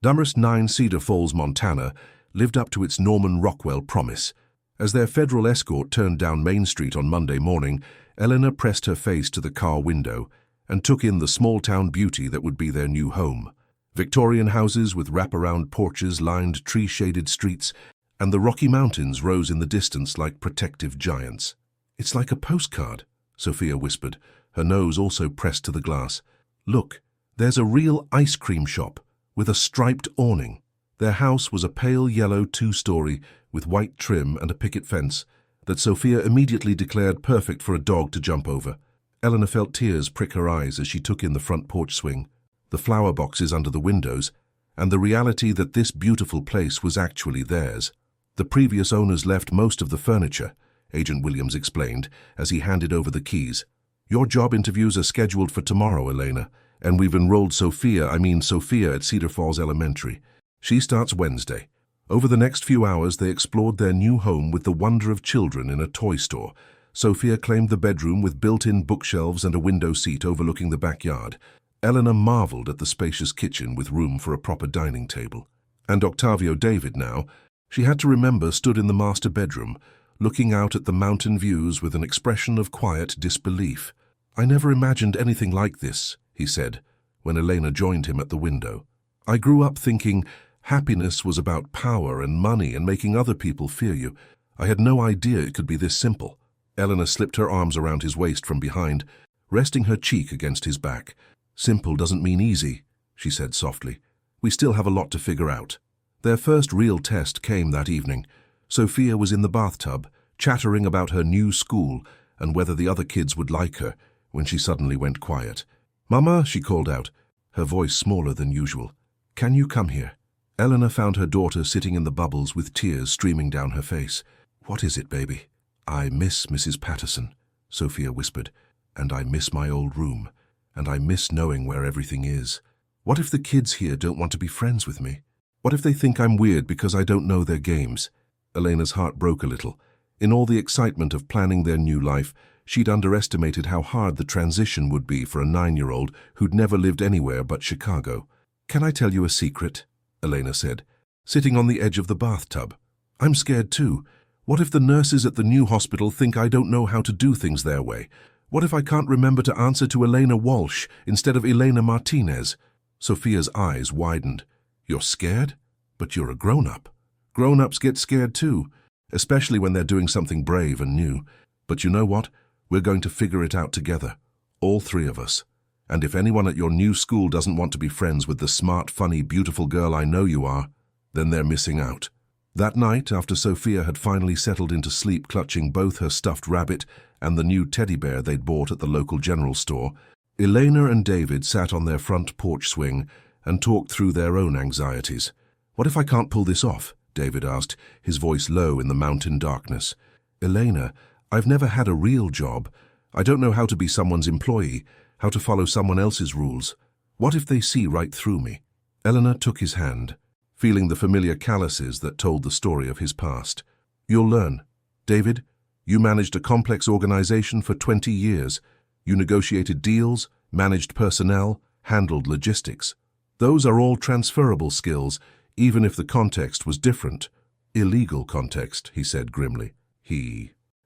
Dummer's 9 Cedar Falls, Montana, lived up to its Norman Rockwell promise. As their federal escort turned down Main Street on Monday morning, Eleanor pressed her face to the car window and took in the small-town beauty that would be their new home. Victorian houses with wraparound porches lined tree-shaded streets, and the Rocky Mountains rose in the distance like protective giants. It's like a postcard, Sophia whispered, her nose also pressed to the glass. Look, there's a real ice cream shop with a striped awning. Their house was a pale yellow 2-story with white trim and a picket fence that Sophia immediately declared perfect for a dog to jump over. Eleanor felt tears prick her eyes as she took in the front porch swing, the flower boxes under the windows, and the reality that this beautiful place was actually theirs. The previous owners left most of the furniture, Agent Williams explained as he handed over the keys. Your job interviews are scheduled for tomorrow, Elena, and we've enrolled Sophia at Cedar Falls Elementary. She starts Wednesday. Over the next few hours, they explored their new home with the wonder of children in a toy store. Sophia claimed the bedroom with built-in bookshelves and a window seat overlooking the backyard. Eleanor marveled at the spacious kitchen with room for a proper dining table. And Octavio David now, she had to remember, stood in the master bedroom, looking out at the mountain views with an expression of quiet disbelief. I never imagined anything like this, he said, when Elena joined him at the window. I grew up thinking happiness was about power and money and making other people fear you. I had no idea it could be this simple. Eleanor slipped her arms around his waist from behind, resting her cheek against his back. Simple doesn't mean easy, she said softly. We still have a lot to figure out. Their first real test came that evening. Sophia was in the bathtub, chattering about her new school and whether the other kids would like her, when she suddenly went quiet. Mama, she called out, her voice smaller than usual. Can you come here? Eleanor found her daughter sitting in the bubbles with tears streaming down her face. What is it, baby? I miss Mrs. Patterson, Sophia whispered, and I miss my old room, and I miss knowing where everything is. What if the kids here don't want to be friends with me? What if they think I'm weird because I don't know their games? Elena's heart broke a little. In all the excitement of planning their new life, She'd underestimated how hard the transition would be for a 9-year-old who'd never lived anywhere but Chicago. "Can I tell you a secret?" Elena said, sitting on the edge of the bathtub. "I'm scared too. What if the nurses at the new hospital think I don't know how to do things their way? What if I can't remember to answer to Elena Walsh instead of Elena Martinez?" Sophia's eyes widened. "You're scared? But you're a grown-up. Grown-ups get scared too, especially when they're doing something brave and new. But you know what? We're going to figure it out together, all three of us. And if anyone at your new school doesn't want to be friends with the smart, funny, beautiful girl I know you are, then they're missing out." That night, after Sophia had finally settled into sleep clutching both her stuffed rabbit and the new teddy bear they'd bought at the local general store, Elena and David sat on their front porch swing and talked through their own anxieties. "What if I can't pull this off?" David asked, his voice low in the mountain darkness. "Elena, I've never had a real job. I don't know how to be someone's employee, how to follow someone else's rules. What if they see right through me?" Elena took his hand, feeling the familiar calluses that told the story of his past. "You'll learn. David, you managed a complex organization for 20 years. You negotiated deals, managed personnel, handled logistics. Those are all transferable skills, even if the context was different." "Illegal context," he said grimly.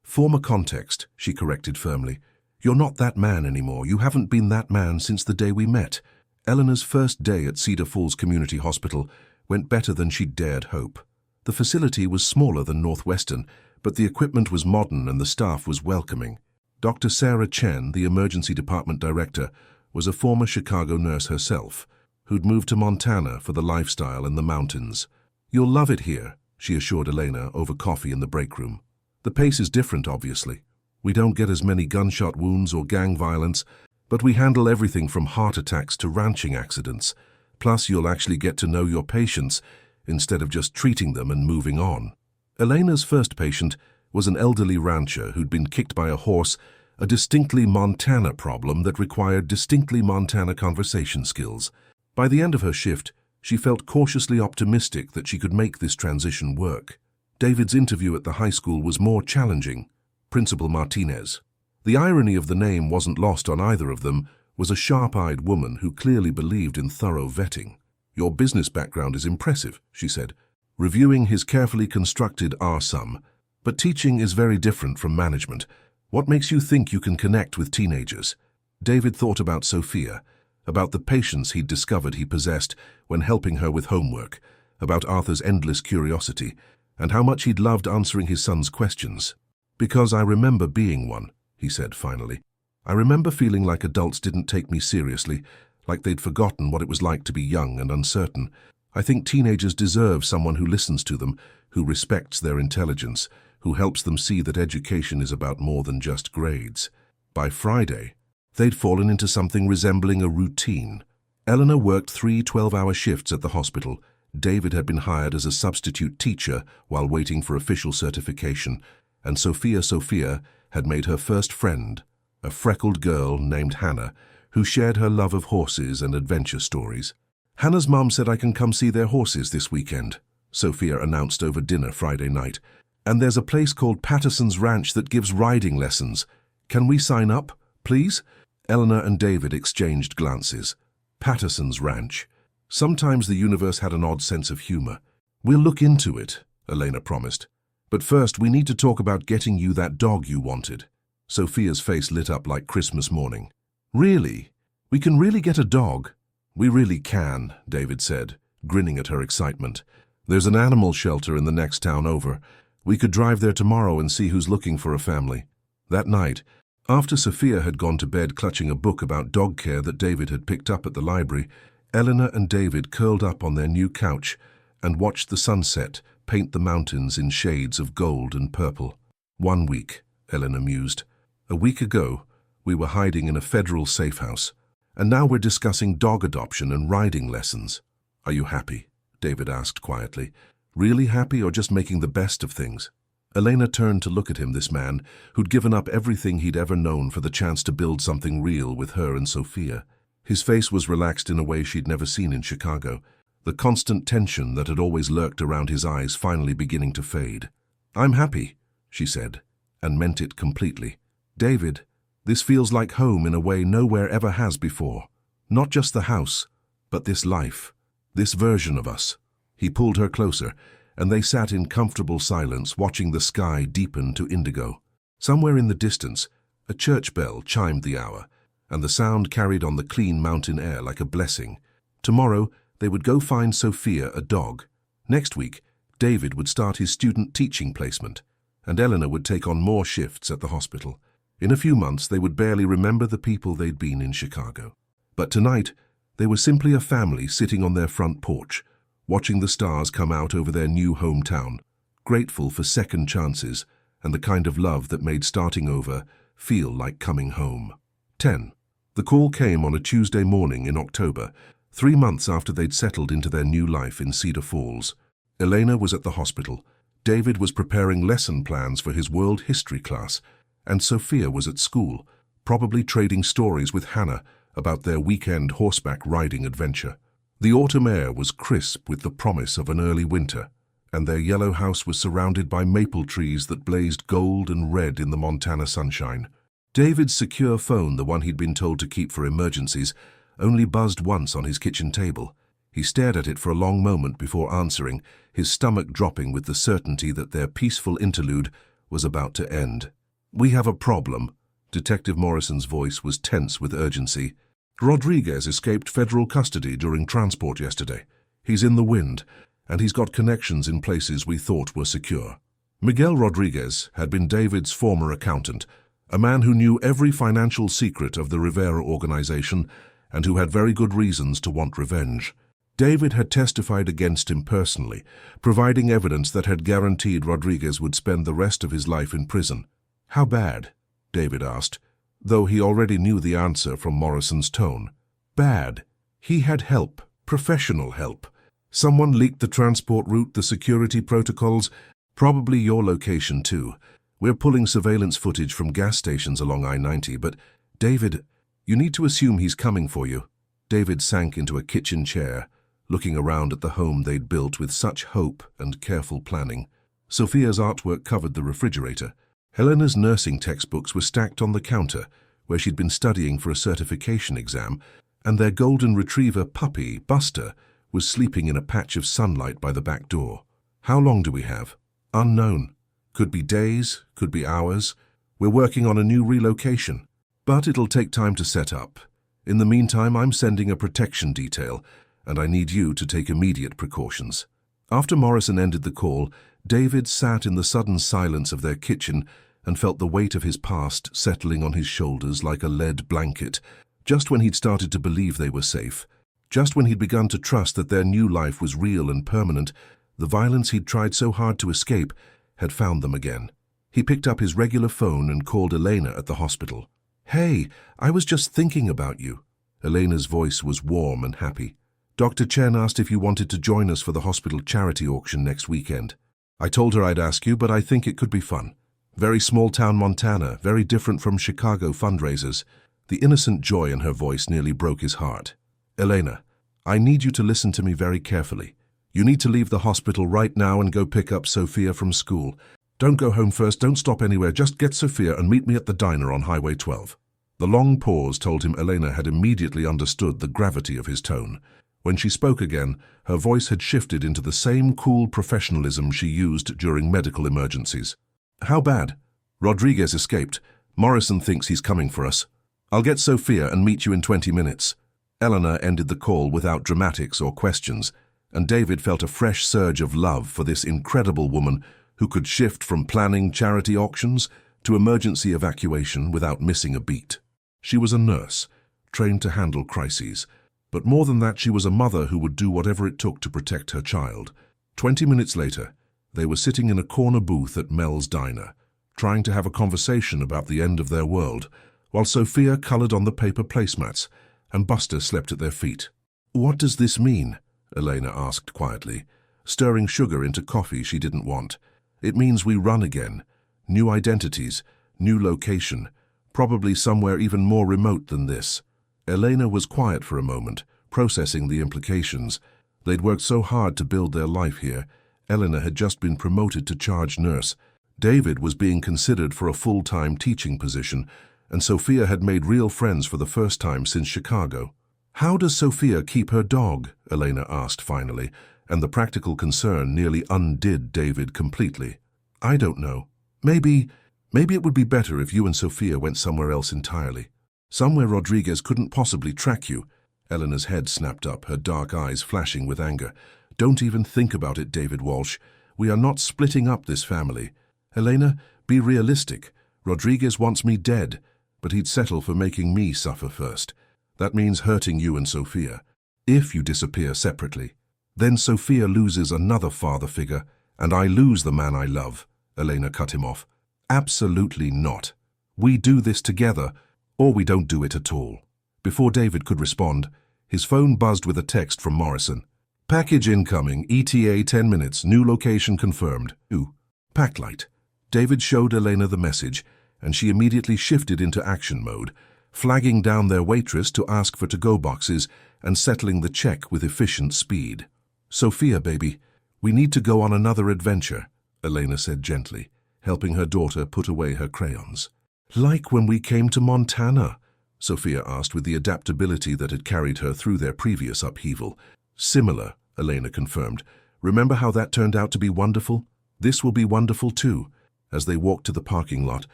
"Former context," she corrected firmly. "You're not that man anymore. You haven't been that man since the day we met." Eleanor's first day at Cedar Falls Community Hospital went better than she'd dared hope. The facility was smaller than Northwestern, but the equipment was modern and the staff was welcoming. Dr. Sarah Chen, the emergency department director, was a former Chicago nurse herself, who'd moved to Montana for the lifestyle and the mountains. "You'll love it here," she assured Elena over coffee in the break room. "The pace is different, obviously. We don't get as many gunshot wounds or gang violence, but we handle everything from heart attacks to ranching accidents. Plus, you'll actually get to know your patients instead of just treating them and moving on." Elena's first patient was an elderly rancher who'd been kicked by a horse, a distinctly Montana problem that required distinctly Montana conversation skills. By the end of her shift, she felt cautiously optimistic that she could make this transition work. David's interview at the high school was more challenging. Principal Martinez. The irony of the name wasn't lost on either of them, was a sharp-eyed woman who clearly believed in thorough vetting. "Your business background is impressive," she said, reviewing his carefully constructed R-sum. "But teaching is very different from management. What makes you think you can connect with teenagers?" David thought about Sophia, about the patience he'd discovered he possessed when helping her with homework, about Arthur's endless curiosity, and how much he'd loved answering his son's questions. "Because I remember being one," he said finally. "I remember feeling like adults didn't take me seriously, like they'd forgotten what it was like to be young and uncertain. I think teenagers deserve someone who listens to them, who respects their intelligence, who helps them see that education is about more than just grades." By Friday, they'd fallen into something resembling a routine. Eleanor worked 3 12-hour shifts at the hospital. David had been hired as a substitute teacher while waiting for official certification, and Sophia had made her first friend, a freckled girl named Hannah, who shared her love of horses and adventure stories. "Hannah's mom said I can come see their horses this weekend," Sophia announced over dinner Friday night. "And there's a place called Patterson's Ranch that gives riding lessons. Can we sign up, please?" Eleanor and David exchanged glances. Patterson's Ranch. Sometimes the universe had an odd sense of humor. "We'll look into it," Elena promised. "But first, we need to talk about getting you that dog you wanted." Sophia's face lit up like Christmas morning. "Really? We can really get a dog?" "We really can," David said, grinning at her excitement. "There's an animal shelter in the next town over. We could drive there tomorrow and see who's looking for a family." That night, after Sophia had gone to bed clutching a book about dog care that David had picked up at the library, Eleanor and David curled up on their new couch and watched the sunset paint the mountains in shades of gold and purple. 1 week, Eleanor mused. A week ago, we were hiding in a federal safe house, and now we're discussing dog adoption and riding lessons. "Are you happy?" David asked quietly. "Really happy or just making the best of things?" Elena turned to look at him, this man who'd given up everything he'd ever known for the chance to build something real with her and Sophia. His face was relaxed in a way she'd never seen in Chicago, the constant tension that had always lurked around his eyes finally beginning to fade. "I'm happy," she said, and meant it completely. David, this feels like home in a way nowhere ever has before. Not just the house, but this life, this version of us. He pulled her closer, and they sat in comfortable silence, watching the sky deepen to indigo. Somewhere in the distance, a church bell chimed the hour, and the sound carried on the clean mountain air like a blessing. Tomorrow, they would go find Sophia a dog. Next week, David would start his student teaching placement, and Eleanor would take on more shifts at the hospital. In a few months, they would barely remember the people they'd been in Chicago. But tonight, they were simply a family sitting on their front porch, watching the stars come out over their new hometown, grateful for second chances and the kind of love that made starting over feel like coming home. 10. The call came on a Tuesday morning in October, 3 months after they'd settled into their new life in Cedar Falls. Elena was at the hospital, David was preparing lesson plans for his world history class, and Sophia was at school, probably trading stories with Hannah about their weekend horseback riding adventure. The autumn air was crisp with the promise of an early winter, and their yellow house was surrounded by maple trees that blazed gold and red in the Montana sunshine. David's secure phone, the one he'd been told to keep for emergencies, only buzzed once on his kitchen table. He stared at it for a long moment before answering, his stomach dropping with the certainty that their peaceful interlude was about to end. "We have a problem." Detective Morrison's voice was tense with urgency. "Rodriguez escaped federal custody during transport yesterday. He's in the wind, and he's got connections in places we thought were secure." Miguel Rodriguez had been David's former accountant, a man who knew every financial secret of the Rivera organization and who had very good reasons to want revenge. David had testified against him personally, providing evidence that had guaranteed Rodriguez would spend the rest of his life in prison. "How bad?" David asked, though he already knew the answer from Morrison's tone. "Bad. He had help, professional help. Someone leaked the transport route, the security protocols, probably your location too. We're pulling surveillance footage from gas stations along I-90, but David, you need to assume he's coming for you." David sank into a kitchen chair, looking around at the home they'd built with such hope and careful planning. Sophia's artwork covered the refrigerator. Helena's nursing textbooks were stacked on the counter, where she'd been studying for a certification exam, and their golden retriever puppy, Buster, was sleeping in a patch of sunlight by the back door. "How long do we have?" "Unknown. Could be days, could be hours. We're working on a new relocation, but it'll take time to set up. In the meantime, I'm sending a protection detail, and I need you to take immediate precautions." After Morrison ended the call, David sat in the sudden silence of their kitchen and felt the weight of his past settling on his shoulders like a lead blanket. Just when he'd started to believe they were safe, just when he'd begun to trust that their new life was real and permanent, the violence he'd tried so hard to escape had found them again. He picked up his regular phone and called Elena at the hospital. "Hey, I was just thinking about you." Elena's voice was warm and happy. "Dr. Chen asked if you wanted to join us for the hospital charity auction next weekend. I told her I'd ask you, but I think it could be fun. Very small-town Montana, very different from Chicago fundraisers." The innocent joy in her voice nearly broke his heart. "Elena, I need you to listen to me very carefully. You need to leave the hospital right now and go pick up Sophia from school. Don't go home first, don't stop anywhere, just get Sophia and meet me at the diner on Highway 12. The long pause told him Elena had immediately understood the gravity of his tone. When she spoke again, her voice had shifted into the same cool professionalism she used during medical emergencies. "How bad?" "Rodriguez escaped. Morrison thinks he's coming for us. I'll get Sophia and meet you in 20 minutes. Eleanor ended the call without dramatics or questions, and David felt a fresh surge of love for this incredible woman who could shift from planning charity auctions to emergency evacuation without missing a beat. She was a nurse, trained to handle crises, but more than that, she was a mother who would do whatever it took to protect her child. 20 minutes later, they were sitting in a corner booth at Mel's Diner, trying to have a conversation about the end of their world, while Sophia colored on the paper placemats and Buster slept at their feet. "What does this mean?" Elena asked quietly, stirring sugar into coffee she didn't want. "It means we run again. New identities, new location, probably somewhere even more remote than this." Elena was quiet for a moment, processing the implications. They'd worked so hard to build their life here. Elena had just been promoted to charge nurse. David was being considered for a full-time teaching position, and Sophia had made real friends for the first time since Chicago. "How does Sophia keep her dog?" Elena asked finally, and the practical concern nearly undid David completely. "I don't know. Maybe it would be better if you and Sophia went somewhere else entirely. Somewhere Rodriguez couldn't possibly track you." Eleanor's head snapped up, her dark eyes flashing with anger. "Don't even think about it, David Walsh. We are not splitting up this family. Elena, be realistic. Rodriguez wants me dead, but he'd settle for making me suffer first. That means hurting you and Sophia. If you disappear separately, then Sophia loses another father figure, and I lose the man I love." Elena cut him off. "Absolutely not. We do this together, or we don't do it at all." Before David could respond, his phone buzzed with a text from Morrison. "Package incoming, ETA 10 minutes, new location confirmed. Ooh, Packlight." David showed Elena the message, and she immediately shifted into action mode, flagging down their waitress to ask for to-go boxes and settling the check with efficient speed. "Sophia, baby, we need to go on another adventure," Elena said gently, helping her daughter put away her crayons. "Like when we came to Montana?" Sophia asked with the adaptability that had carried her through their previous upheaval. "Similar," Elena confirmed. "Remember how that turned out to be wonderful? This will be wonderful too." As they walked to the parking lot,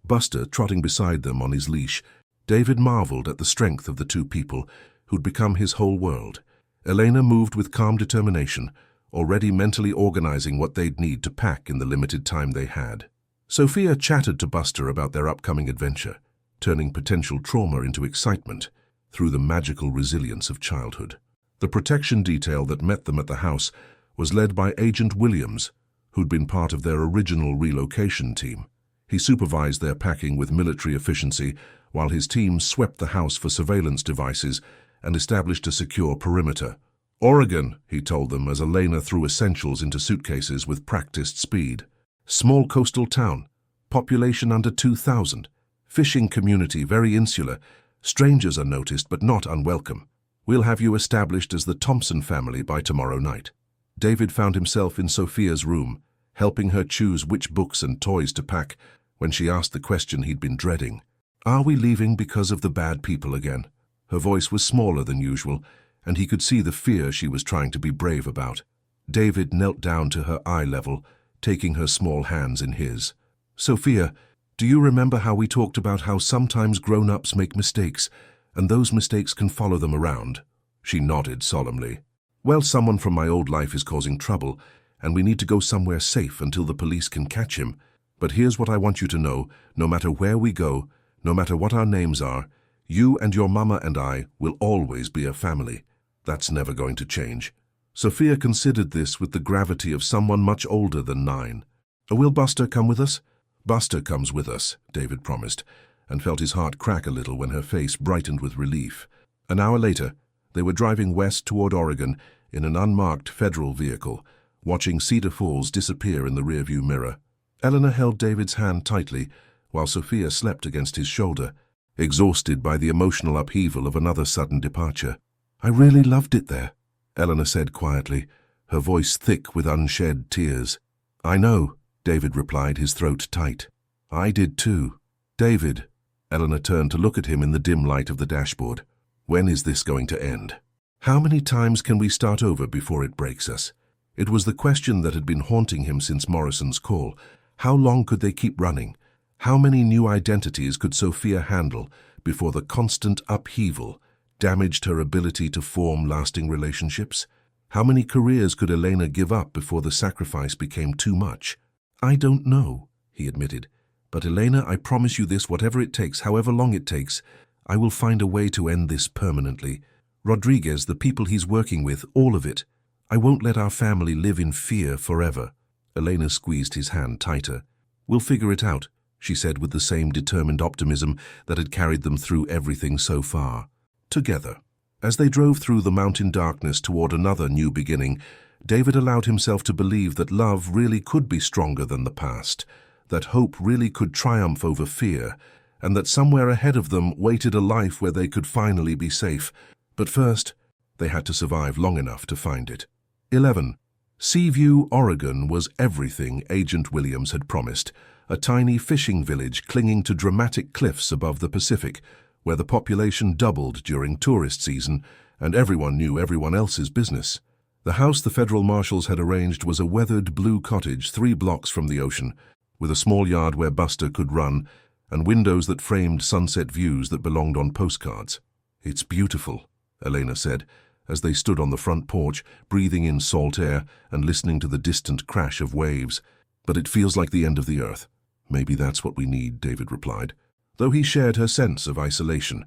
Buster trotting beside them on his leash, David marveled at the strength of the two people who'd become his whole world. Elena moved with calm determination, already mentally organizing what they'd need to pack in the limited time they had. Sophia chatted to Buster about their upcoming adventure, turning potential trauma into excitement through the magical resilience of childhood. The protection detail that met them at the house was led by Agent Williams, who'd been part of their original relocation team. He supervised their packing with military efficiency, while his team swept the house for surveillance devices and established a secure perimeter. "Oregon," he told them as Elena threw essentials into suitcases with practiced speed. "Small coastal town, population under 2,000, fishing community very insular, strangers are noticed but not unwelcome. We'll have you established as the Thompson family by tomorrow night." David found himself in Sophia's room, helping her choose which books and toys to pack when she asked the question he'd been dreading. "Are we leaving because of the bad people again?" Her voice was smaller than usual, and he could see the fear she was trying to be brave about. David knelt down to her eye level, taking her small hands in his. "Sophia, do you remember how we talked about how sometimes grown-ups make mistakes, and those mistakes can follow them around?" She nodded solemnly. "Well, someone from my old life is causing trouble, and we need to go somewhere safe until the police can catch him. But here's what I want you to know, no matter where we go, no matter what our names are, you and your mama and I will always be a family. That's never going to change." Sophia considered this with the gravity of someone much older than 9. "Will Buster come with us?" "Buster comes with us," David promised, and felt his heart crack a little when her face brightened with relief. An hour later, they were driving west toward Oregon in an unmarked federal vehicle, watching Cedar Falls disappear in the rearview mirror. Eleanor held David's hand tightly, while Sophia slept against his shoulder, exhausted by the emotional upheaval of another sudden departure. "I really loved it there," Eleanor said quietly, her voice thick with unshed tears. "I know," David replied, his throat tight. "I did too." "David," Eleanor turned to look at him in the dim light of the dashboard. "When is this going to end? How many times can we start over before it breaks us?" It was the question that had been haunting him since Morrison's call. How long could they keep running? How many new identities could Sophia handle before the constant upheaval damaged her ability to form lasting relationships? How many careers could Elena give up before the sacrifice became too much? "I don't know," he admitted. "But Elena, I promise you this, whatever it takes, however long it takes, I will find a way to end this permanently. Rodriguez, the people he's working with, all of it. I won't let our family live in fear forever." Elena squeezed his hand tighter. "We'll figure it out," she said with the same determined optimism that had carried them through everything so far. Together. As they drove through the mountain darkness toward another new beginning, David allowed himself to believe that love really could be stronger than the past, that hope really could triumph over fear, and that somewhere ahead of them waited a life where they could finally be safe. But first, they had to survive long enough to find it. 11. Seaview, Oregon was everything Agent Williams had promised, a tiny fishing village clinging to dramatic cliffs above the Pacific, where the population doubled during tourist season and everyone knew everyone else's business. The house the federal marshals had arranged was a weathered blue cottage 3 blocks from the ocean, with a small yard where Buster could run and windows that framed sunset views that belonged on postcards. "It's beautiful," Elena said, as they stood on the front porch, breathing in salt air and listening to the distant crash of waves. "But it feels like the end of the earth." "Maybe that's what we need," David replied, though he shared her sense of isolation.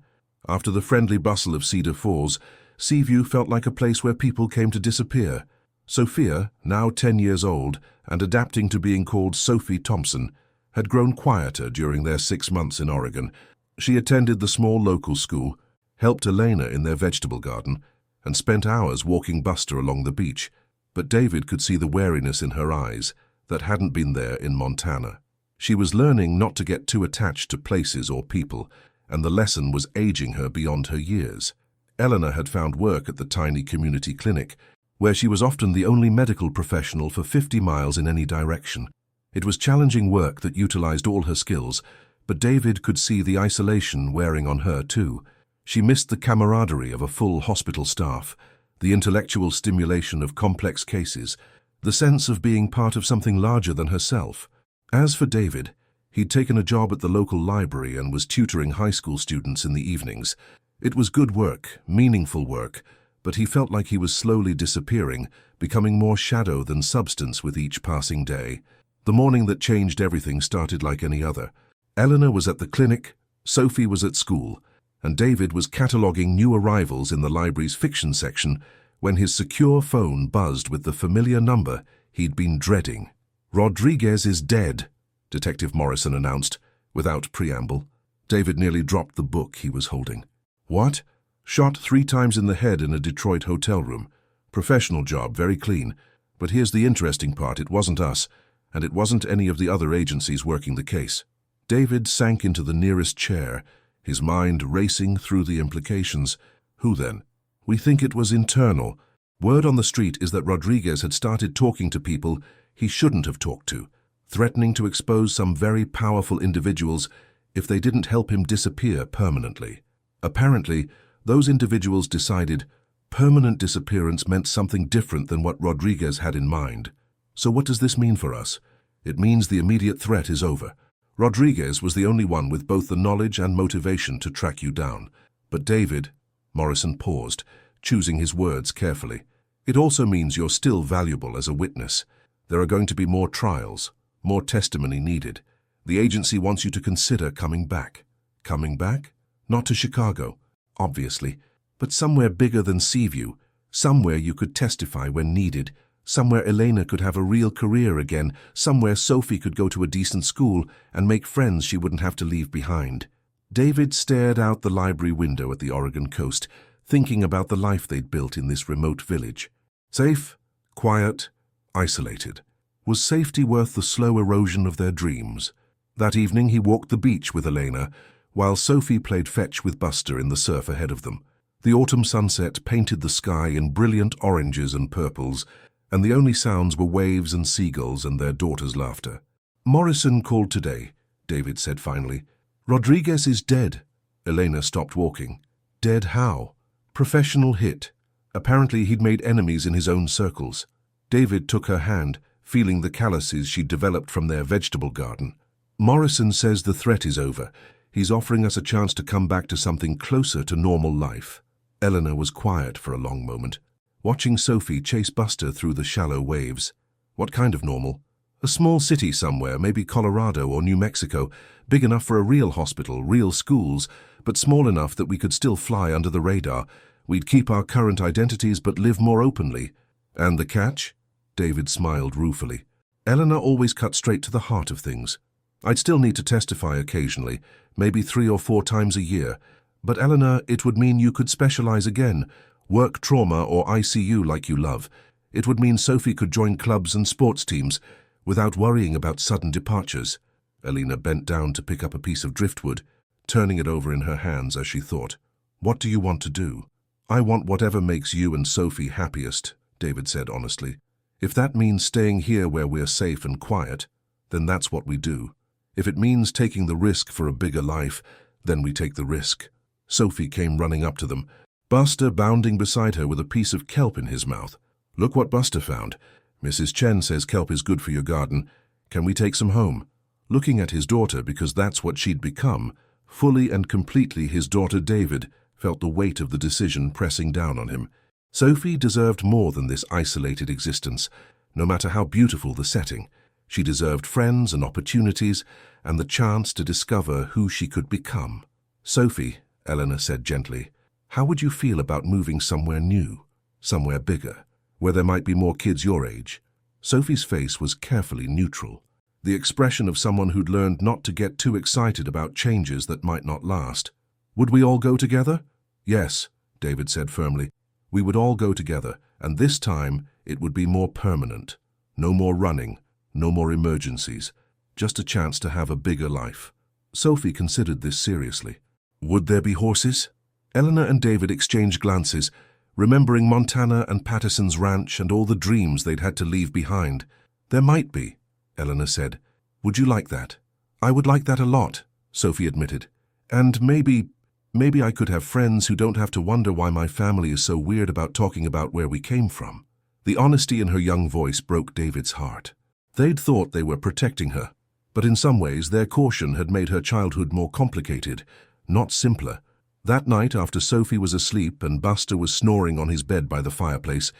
After the friendly bustle of Cedar Falls, Seaview felt like a place where people came to disappear. Sophia, now 10 years old and adapting to being called Sophie Thompson, had grown quieter during their 6 months in Oregon. She attended the small local school, helped Elena in their vegetable garden, and spent hours walking Buster along the beach. But David could see the wariness in her eyes that hadn't been there in Montana. She was learning not to get too attached to places or people, and the lesson was aging her beyond her years. Eleanor had found work at the tiny community clinic, where she was often the only medical professional for 50 miles in any direction. It was challenging work that utilized all her skills, but David could see the isolation wearing on her too. She missed the camaraderie of a full hospital staff, the intellectual stimulation of complex cases, the sense of being part of something larger than herself. As for David, he'd taken a job at the local library and was tutoring high school students in the evenings. It was good work, meaningful work, but he felt like he was slowly disappearing, becoming more shadow than substance with each passing day. The morning that changed everything started like any other. Eleanor was at the clinic, Sophie was at school, and David was cataloguing new arrivals in the library's fiction section when his secure phone buzzed with the familiar number he'd been dreading. "Rodriguez is dead," Detective Morrison announced, without preamble. David nearly dropped the book he was holding. "What?" "Shot 3 times in the head in a Detroit hotel room. Professional job, very clean. But here's the interesting part, it wasn't us, and it wasn't any of the other agencies working the case." David sank into the nearest chair, his mind racing through the implications. "Who then?" "We think it was internal. Word on the street is that Rodriguez had started talking to people he shouldn't have talked to, threatening to expose some very powerful individuals if they didn't help him disappear permanently. Apparently, those individuals decided permanent disappearance meant something different than what Rodriguez had in mind. So what does this mean for us? It means the immediate threat is over. Rodriguez was the only one with both the knowledge and motivation to track you down. But David," Morrison paused, choosing his words carefully, "it also means you're still valuable as a witness. There are going to be more trials, more testimony needed. The agency wants you to consider coming back." "Coming back?" "Not to Chicago, obviously, but somewhere bigger than Seaview, somewhere you could testify when needed, somewhere Elena could have a real career again, somewhere Sophie could go to a decent school and make friends she wouldn't have to leave behind." David stared out the library window at the Oregon coast, thinking about the life they'd built in this remote village. Safe, quiet, isolated. Was safety worth the slow erosion of their dreams? That evening he walked the beach with Elena, while Sophie played fetch with Buster in the surf ahead of them. The autumn sunset painted the sky in brilliant oranges and purples, and the only sounds were waves and seagulls and their daughter's laughter. "Morrison called today," David said finally. "Rodriguez is dead." Elena stopped walking. "Dead how?" "Professional hit. Apparently he'd made enemies in his own circles." David took her hand, feeling the calluses she'd developed from their vegetable garden. "Morrison says the threat is over. He's offering us a chance to come back to something closer to normal life." Eleanor was quiet for a long moment, watching Sophie chase Buster through the shallow waves. "What kind of normal?" "A small city somewhere, maybe Colorado or New Mexico, big enough for a real hospital, real schools, but small enough that we could still fly under the radar. We'd keep our current identities but live more openly." "And the catch?" David smiled ruefully. Eleanor always cut straight to the heart of things. "I'd still need to testify occasionally, maybe 3 or 4 times a year. But Eleanor, it would mean you could specialize again, work trauma or ICU like you love. It would mean Sophie could join clubs and sports teams without worrying about sudden departures." Elena bent down to pick up a piece of driftwood, turning it over in her hands as she thought. "What do you want to do?" "I want whatever makes you and Sophie happiest," David said honestly. "If that means staying here where we're safe and quiet, then that's what we do." If it means taking the risk for a bigger life, then we take the risk. Sophie came running up to them, Buster bounding beside her with a piece of kelp in his mouth. Look what Buster found. Mrs. Chen says kelp is good for your garden. Can we take some home? Looking at his daughter, because that's what she'd become, fully and completely his daughter David felt the weight of the decision pressing down on him. Sophie deserved more than this isolated existence, no matter how beautiful the setting. She deserved friends and opportunities and the chance to discover who she could become. Sophie, Eleanor said gently, how would you feel about moving somewhere new, somewhere bigger, where there might be more kids your age? Sophie's face was carefully neutral, the expression of someone who'd learned not to get too excited about changes that might not last. Would we all go together? Yes, David said firmly. We would all go together, and this time it would be more permanent. No more running, no more emergencies, just a chance to have a bigger life. Sophie considered this seriously. Would there be horses? Eleanor and David exchanged glances, remembering Montana and Patterson's ranch and all the dreams they'd had to leave behind. There might be, Eleanor said. Would you like that? I would like that a lot, Sophie admitted. And maybe I could have friends who don't have to wonder why my family is so weird about talking about where we came from. The honesty in her young voice broke David's heart. They'd thought they were protecting her, but in some ways their caution had made her childhood more complicated, not simpler. That night, after Sophie was asleep and Buster was snoring on his bed by the fireplace,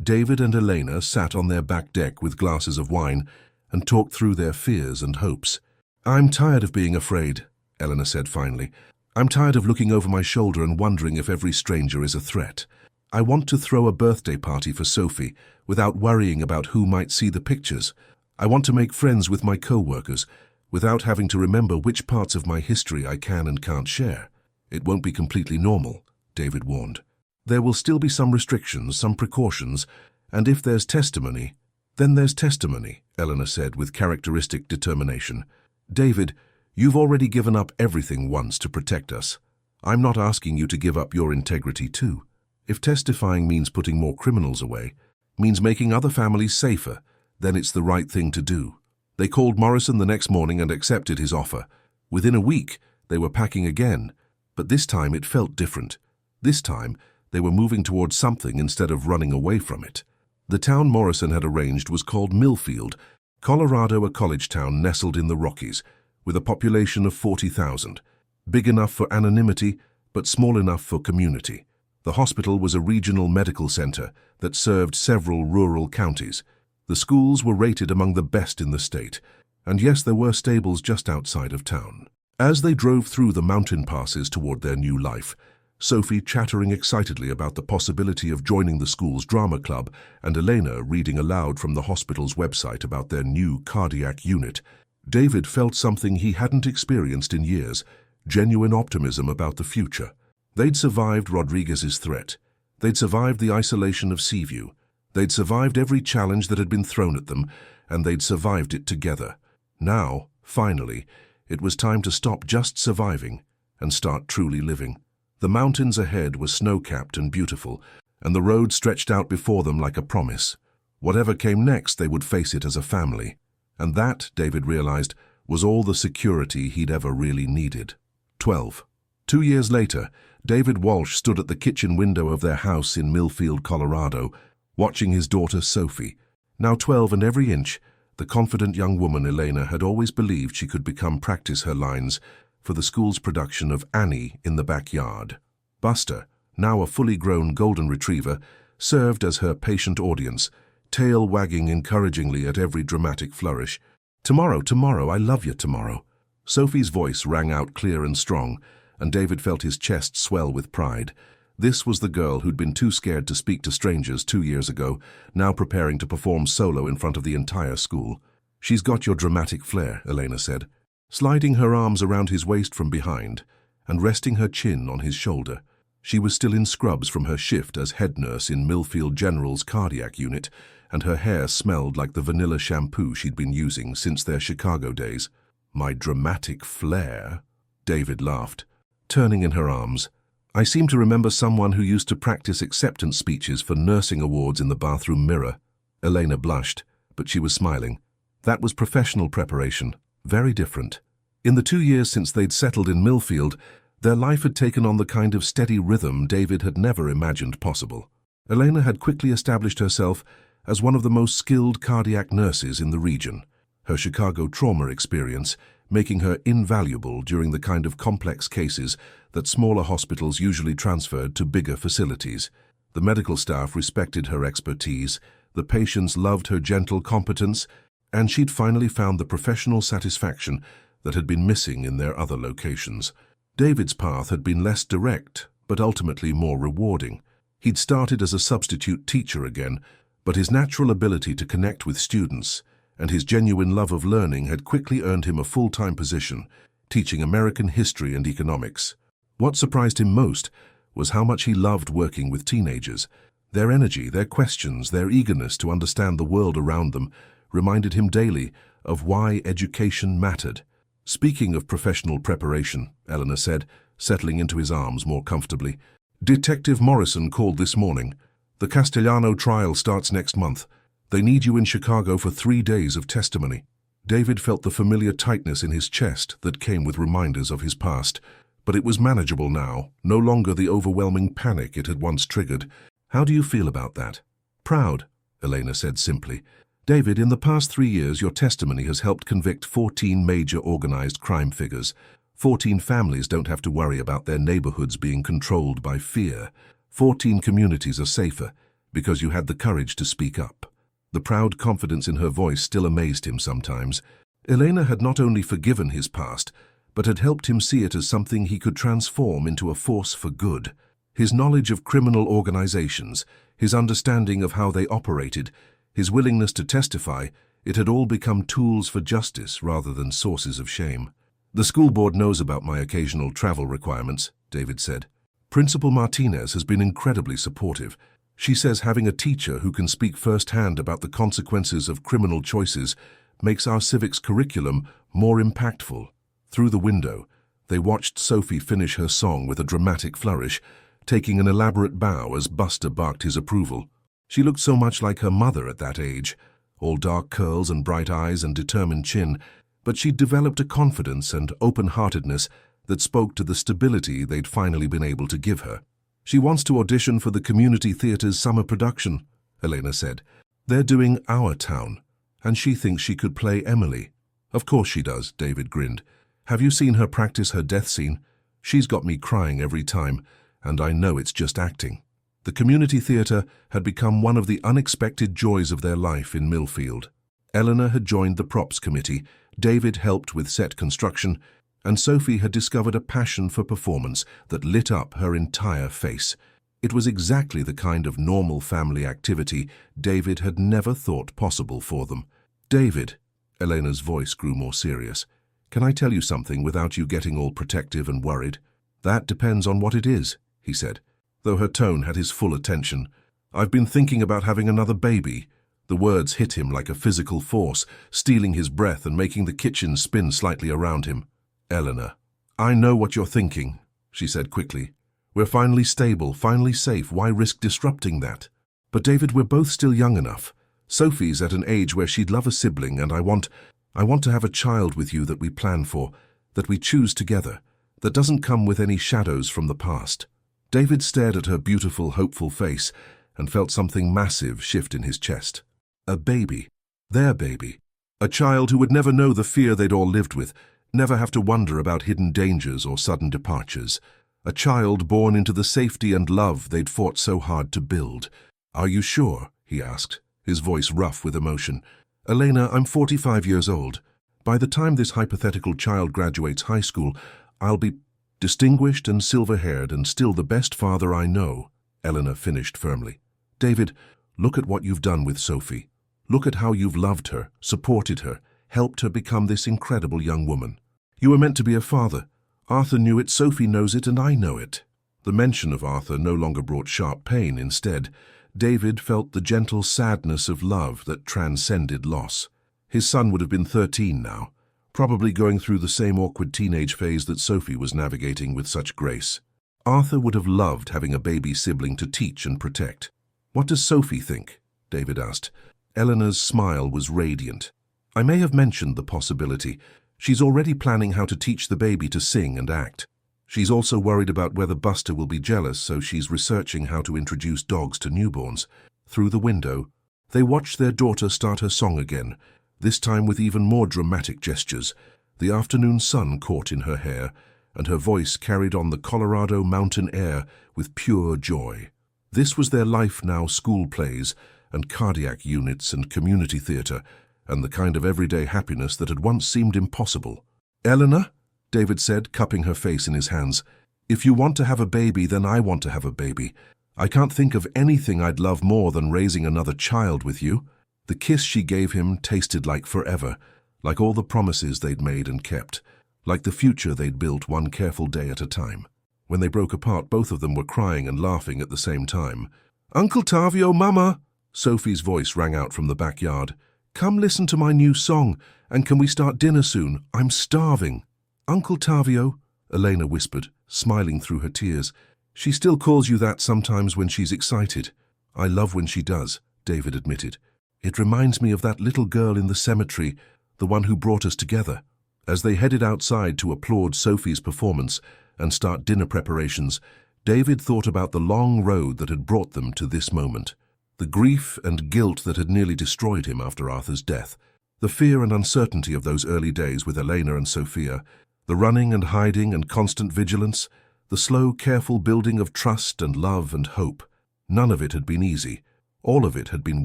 David and Elena sat on their back deck with glasses of wine and talked through their fears and hopes. I'm tired of being afraid, Eleanor said finally. I'm tired of looking over my shoulder and wondering if every stranger is a threat. I want to throw a birthday party for Sophie without worrying about who might see the pictures. I want to make friends with my co-workers without having to remember which parts of my history I can and can't share. It won't be completely normal, David warned. There will still be some restrictions, some precautions, and if there's testimony, then there's testimony, Eleanor said with characteristic determination. David, you've already given up everything once to protect us. I'm not asking you to give up your integrity too. If testifying means putting more criminals away, means making other families safer, then it's the right thing to do. They called Morrison the next morning and accepted his offer. Within a week, they were packing again, but this time it felt different. This time, they were moving towards something instead of running away from it. The town Morrison had arranged was called Millfield, Colorado, a college town nestled in the Rockies, with a population of 40,000, big enough for anonymity, but small enough for community. The hospital was a regional medical center that served several rural counties. The schools were rated among the best in the state, and yes, there were stables just outside of town. As they drove through the mountain passes toward their new life, Sophie chattering excitedly about the possibility of joining the school's drama club and Elena reading aloud from the hospital's website about their new cardiac unit, David felt something he hadn't experienced in years, genuine optimism about the future. They'd survived Rodriguez's threat. They'd survived the isolation of Seaview. They'd survived every challenge that had been thrown at them, and they'd survived it together. Now, finally, it was time to stop just surviving and start truly living. The mountains ahead were snow-capped and beautiful, and the road stretched out before them like a promise. Whatever came next, they would face it as a family. And that, David realized, was all the security he'd ever really needed. 12. 2 years later, David Walsh stood at the kitchen window of their house in Millfield, Colorado, watching his daughter Sophie. Now 12 and every inch, the confident young woman Elena had always believed she could practice her lines for the school's production of Annie in the Backyard. Buster, now a fully grown golden retriever, served as her patient audience, tail wagging encouragingly at every dramatic flourish. Tomorrow, tomorrow, I love you tomorrow. Sophie's voice rang out clear and strong, and David felt his chest swell with pride. This was the girl who'd been too scared to speak to strangers 2 years ago, now preparing to perform solo in front of the entire school. She's got your dramatic flair, Elena said, sliding her arms around his waist from behind and resting her chin on his shoulder. She was still in scrubs from her shift as head nurse in Millfield General's cardiac unit, and her hair smelled like the vanilla shampoo she'd been using since their Chicago days. My dramatic flair? David laughed, turning in her arms. I seem to remember someone who used to practice acceptance speeches for nursing awards in the bathroom mirror. Elena blushed, but she was smiling. That was professional preparation, Very different. In the 2 years since they'd settled in Millfield, their life had taken on the kind of steady rhythm David had never imagined possible. Elena had quickly established herself as one of the most skilled cardiac nurses in the region, her Chicago trauma experience making her invaluable during the kind of complex cases that smaller hospitals usually transferred to bigger facilities. The medical staff respected her expertise, the patients loved her gentle competence, and she'd finally found the professional satisfaction that had been missing in their other locations. David's path had been less direct, but ultimately more rewarding. He'd started as a substitute teacher again, but his natural ability to connect with students and his genuine love of learning had quickly earned him a full-time position, teaching American history and economics. What surprised him most was how much he loved working with teenagers. Their energy, their questions, their eagerness to understand the world around them reminded him daily of why education mattered. Speaking of professional preparation, Eleanor said, settling into his arms more comfortably, Detective Morrison called this morning. The Castellano trial starts next month. They need you in Chicago for 3 days of testimony. David felt the familiar tightness in his chest that came with reminders of his past, but it was manageable now, no longer the overwhelming panic it had once triggered. How do you feel about that? Proud, Elena said simply. David, in the past 3 years, your testimony has helped convict 14 major organized crime figures. 14 families don't have to worry about their neighborhoods being controlled by fear. 14 communities are safer because you had the courage to speak up. The proud confidence in her voice still amazed him sometimes. Elena had not only forgiven his past, but had helped him see it as something he could transform into a force for good. His knowledge of criminal organizations, his understanding of how they operated, his willingness to testify, it had all become tools for justice rather than sources of shame. The school board knows about my occasional travel requirements, David said. Principal Martinez has been incredibly supportive. She says having a teacher who can speak firsthand about the consequences of criminal choices makes our civics curriculum more impactful. Through the window, they watched Sophie finish her song with a dramatic flourish, taking an elaborate bow as Buster barked his approval. She looked so much like her mother at that age, all dark curls and bright eyes and determined chin, but she'd developed a confidence and open-heartedness that spoke to the stability they'd finally been able to give her. She wants to audition for the community theater's summer production, Elena said. They're doing Our Town, and she thinks she could play Emily. Of course she does, David grinned. Have you seen her practice her death scene? She's got me crying every time, and I know it's just acting. The community theater had become one of the unexpected joys of their life in Millfield. Eleanor had joined the props committee, David helped with set construction, and Sophie had discovered a passion for performance that lit up her entire face. It was exactly the kind of normal family activity David had never thought possible for them. David, Elena's voice grew more serious. Can I tell you something without you getting all protective and worried? That depends on what it is, he said, though her tone had his full attention. I've been thinking about having another baby. The words hit him like a physical force, stealing his breath and making the kitchen spin slightly around him. Eleanor, I know what you're thinking, she said quickly. We're finally stable, finally safe. Why risk disrupting that? But David, we're both still young enough. Sophie's at an age where she'd love a sibling, and I want to have a child with you that we plan for, that we choose together, that doesn't come with any shadows from the past. David stared at her beautiful, hopeful face and felt something massive shift in his chest. A baby. Their baby. A child who would never know the fear they'd all lived with, never have to wonder about hidden dangers or sudden departures. A child born into the safety and love they'd fought so hard to build. Are you sure? He asked, his voice rough with emotion. Elena, I'm 45 years old. By the time this hypothetical child graduates high school, I'll be distinguished and silver-haired and still the best father I know, Eleanor finished firmly. David, look at what you've done with Sophie. Look at how you've loved her, supported her, helped her become this incredible young woman. You were meant to be a father. Arthur knew it, Sophie knows it, and I know it. The mention of Arthur no longer brought sharp pain. Instead, David felt the gentle sadness of love that transcended loss. His son would have been 13 now, probably going through the same awkward teenage phase that Sophie was navigating with such grace. Arthur would have loved having a baby sibling to teach and protect. What does Sophie think? David asked. Eleanor's smile was radiant. I may have mentioned the possibility. She's already planning how to teach the baby to sing and act. She's also worried about whether Buster will be jealous, so she's researching how to introduce dogs to newborns. Through the window, they watched their daughter start her song again, this time with even more dramatic gestures. The afternoon sun caught in her hair, and her voice carried on the Colorado mountain air with pure joy. This was their life now: school plays and cardiac units and community theater, and the kind of everyday happiness that had once seemed impossible. "Eleanor," David said, cupping her face in his hands, "if you want to have a baby, then I want to have a baby. I can't think of anything I'd love more than raising another child with you." The kiss she gave him tasted like forever, like all the promises they'd made and kept, like the future they'd built one careful day at a time. When they broke apart, both of them were crying and laughing at the same time. "Uncle Tavio, Mama!" Sophie's voice rang out from the backyard. "Come listen to my new song, and can we start dinner soon? I'm starving." "Uncle Tavio," Elena whispered, smiling through her tears. "She still calls you that sometimes when she's excited." "I love when she does," David admitted. "It reminds me of that little girl in the cemetery, the one who brought us together." As they headed outside to applaud Sophie's performance and start dinner preparations, David thought about the long road that had brought them to this moment. The grief and guilt that had nearly destroyed him after Arthur's death, the fear and uncertainty of those early days with Elena and Sophia, the running and hiding and constant vigilance, the slow, careful building of trust and love and hope. None of it had been easy. All of it had been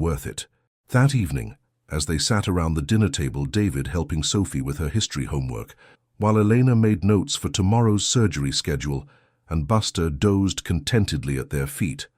worth it. That evening, as they sat around the dinner table, David helping Sophie with her history homework, while Elena made notes for tomorrow's surgery schedule, and Buster dozed contentedly at their feet,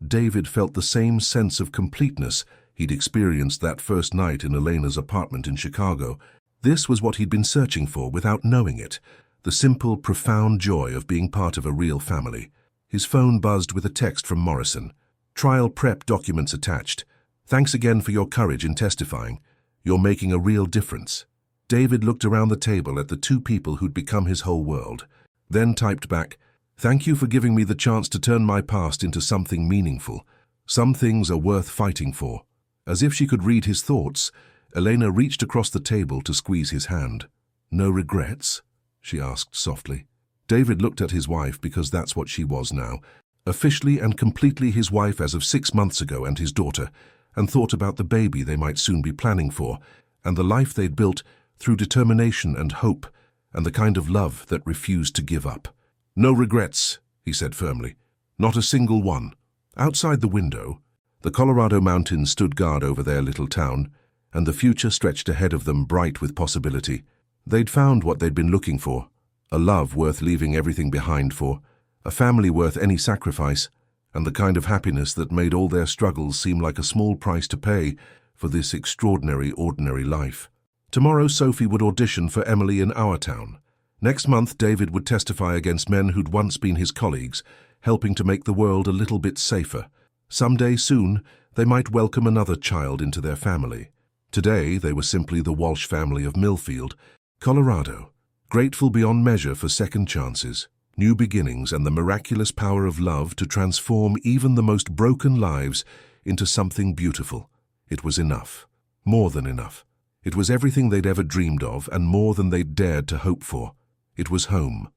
David felt the same sense of completeness he'd experienced that first night in Elena's apartment in Chicago. This was what he'd been searching for without knowing it, the simple, profound joy of being part of a real family. His phone buzzed with a text from Morrison. "Trial prep documents attached. Thanks again for your courage in testifying. You're making a real difference." David looked around the table at the two people who'd become his whole world, then typed back, "Thank you for giving me the chance to turn my past into something meaningful. Some things are worth fighting for." As if she could read his thoughts, Elena reached across the table to squeeze his hand. "No regrets?" she asked softly. David looked at his wife, because that's what she was now, officially and completely his wife as of 6 months ago, and his daughter, and thought about the baby they might soon be planning for, and the life they'd built through determination and hope, and the kind of love that refused to give up. "No regrets," he said firmly. "Not a single one." Outside the window, the Colorado mountains stood guard over their little town, and the future stretched ahead of them, bright with possibility. They'd found what they'd been looking for, a love worth leaving everything behind for, a family worth any sacrifice, and the kind of happiness that made all their struggles seem like a small price to pay for this extraordinary, ordinary life. Tomorrow Sophie would audition for Emily in our town. Next month David would testify against men who'd once been his colleagues, helping to make the world a little bit safer. Someday soon they might welcome another child into their family. Today they were simply the Walsh family of Millfield, Colorado, grateful beyond measure for second chances, new beginnings, and the miraculous power of love to transform even the most broken lives into something beautiful. It was enough. More than enough. It was everything they'd ever dreamed of, and more than they'd dared to hope for. It was home.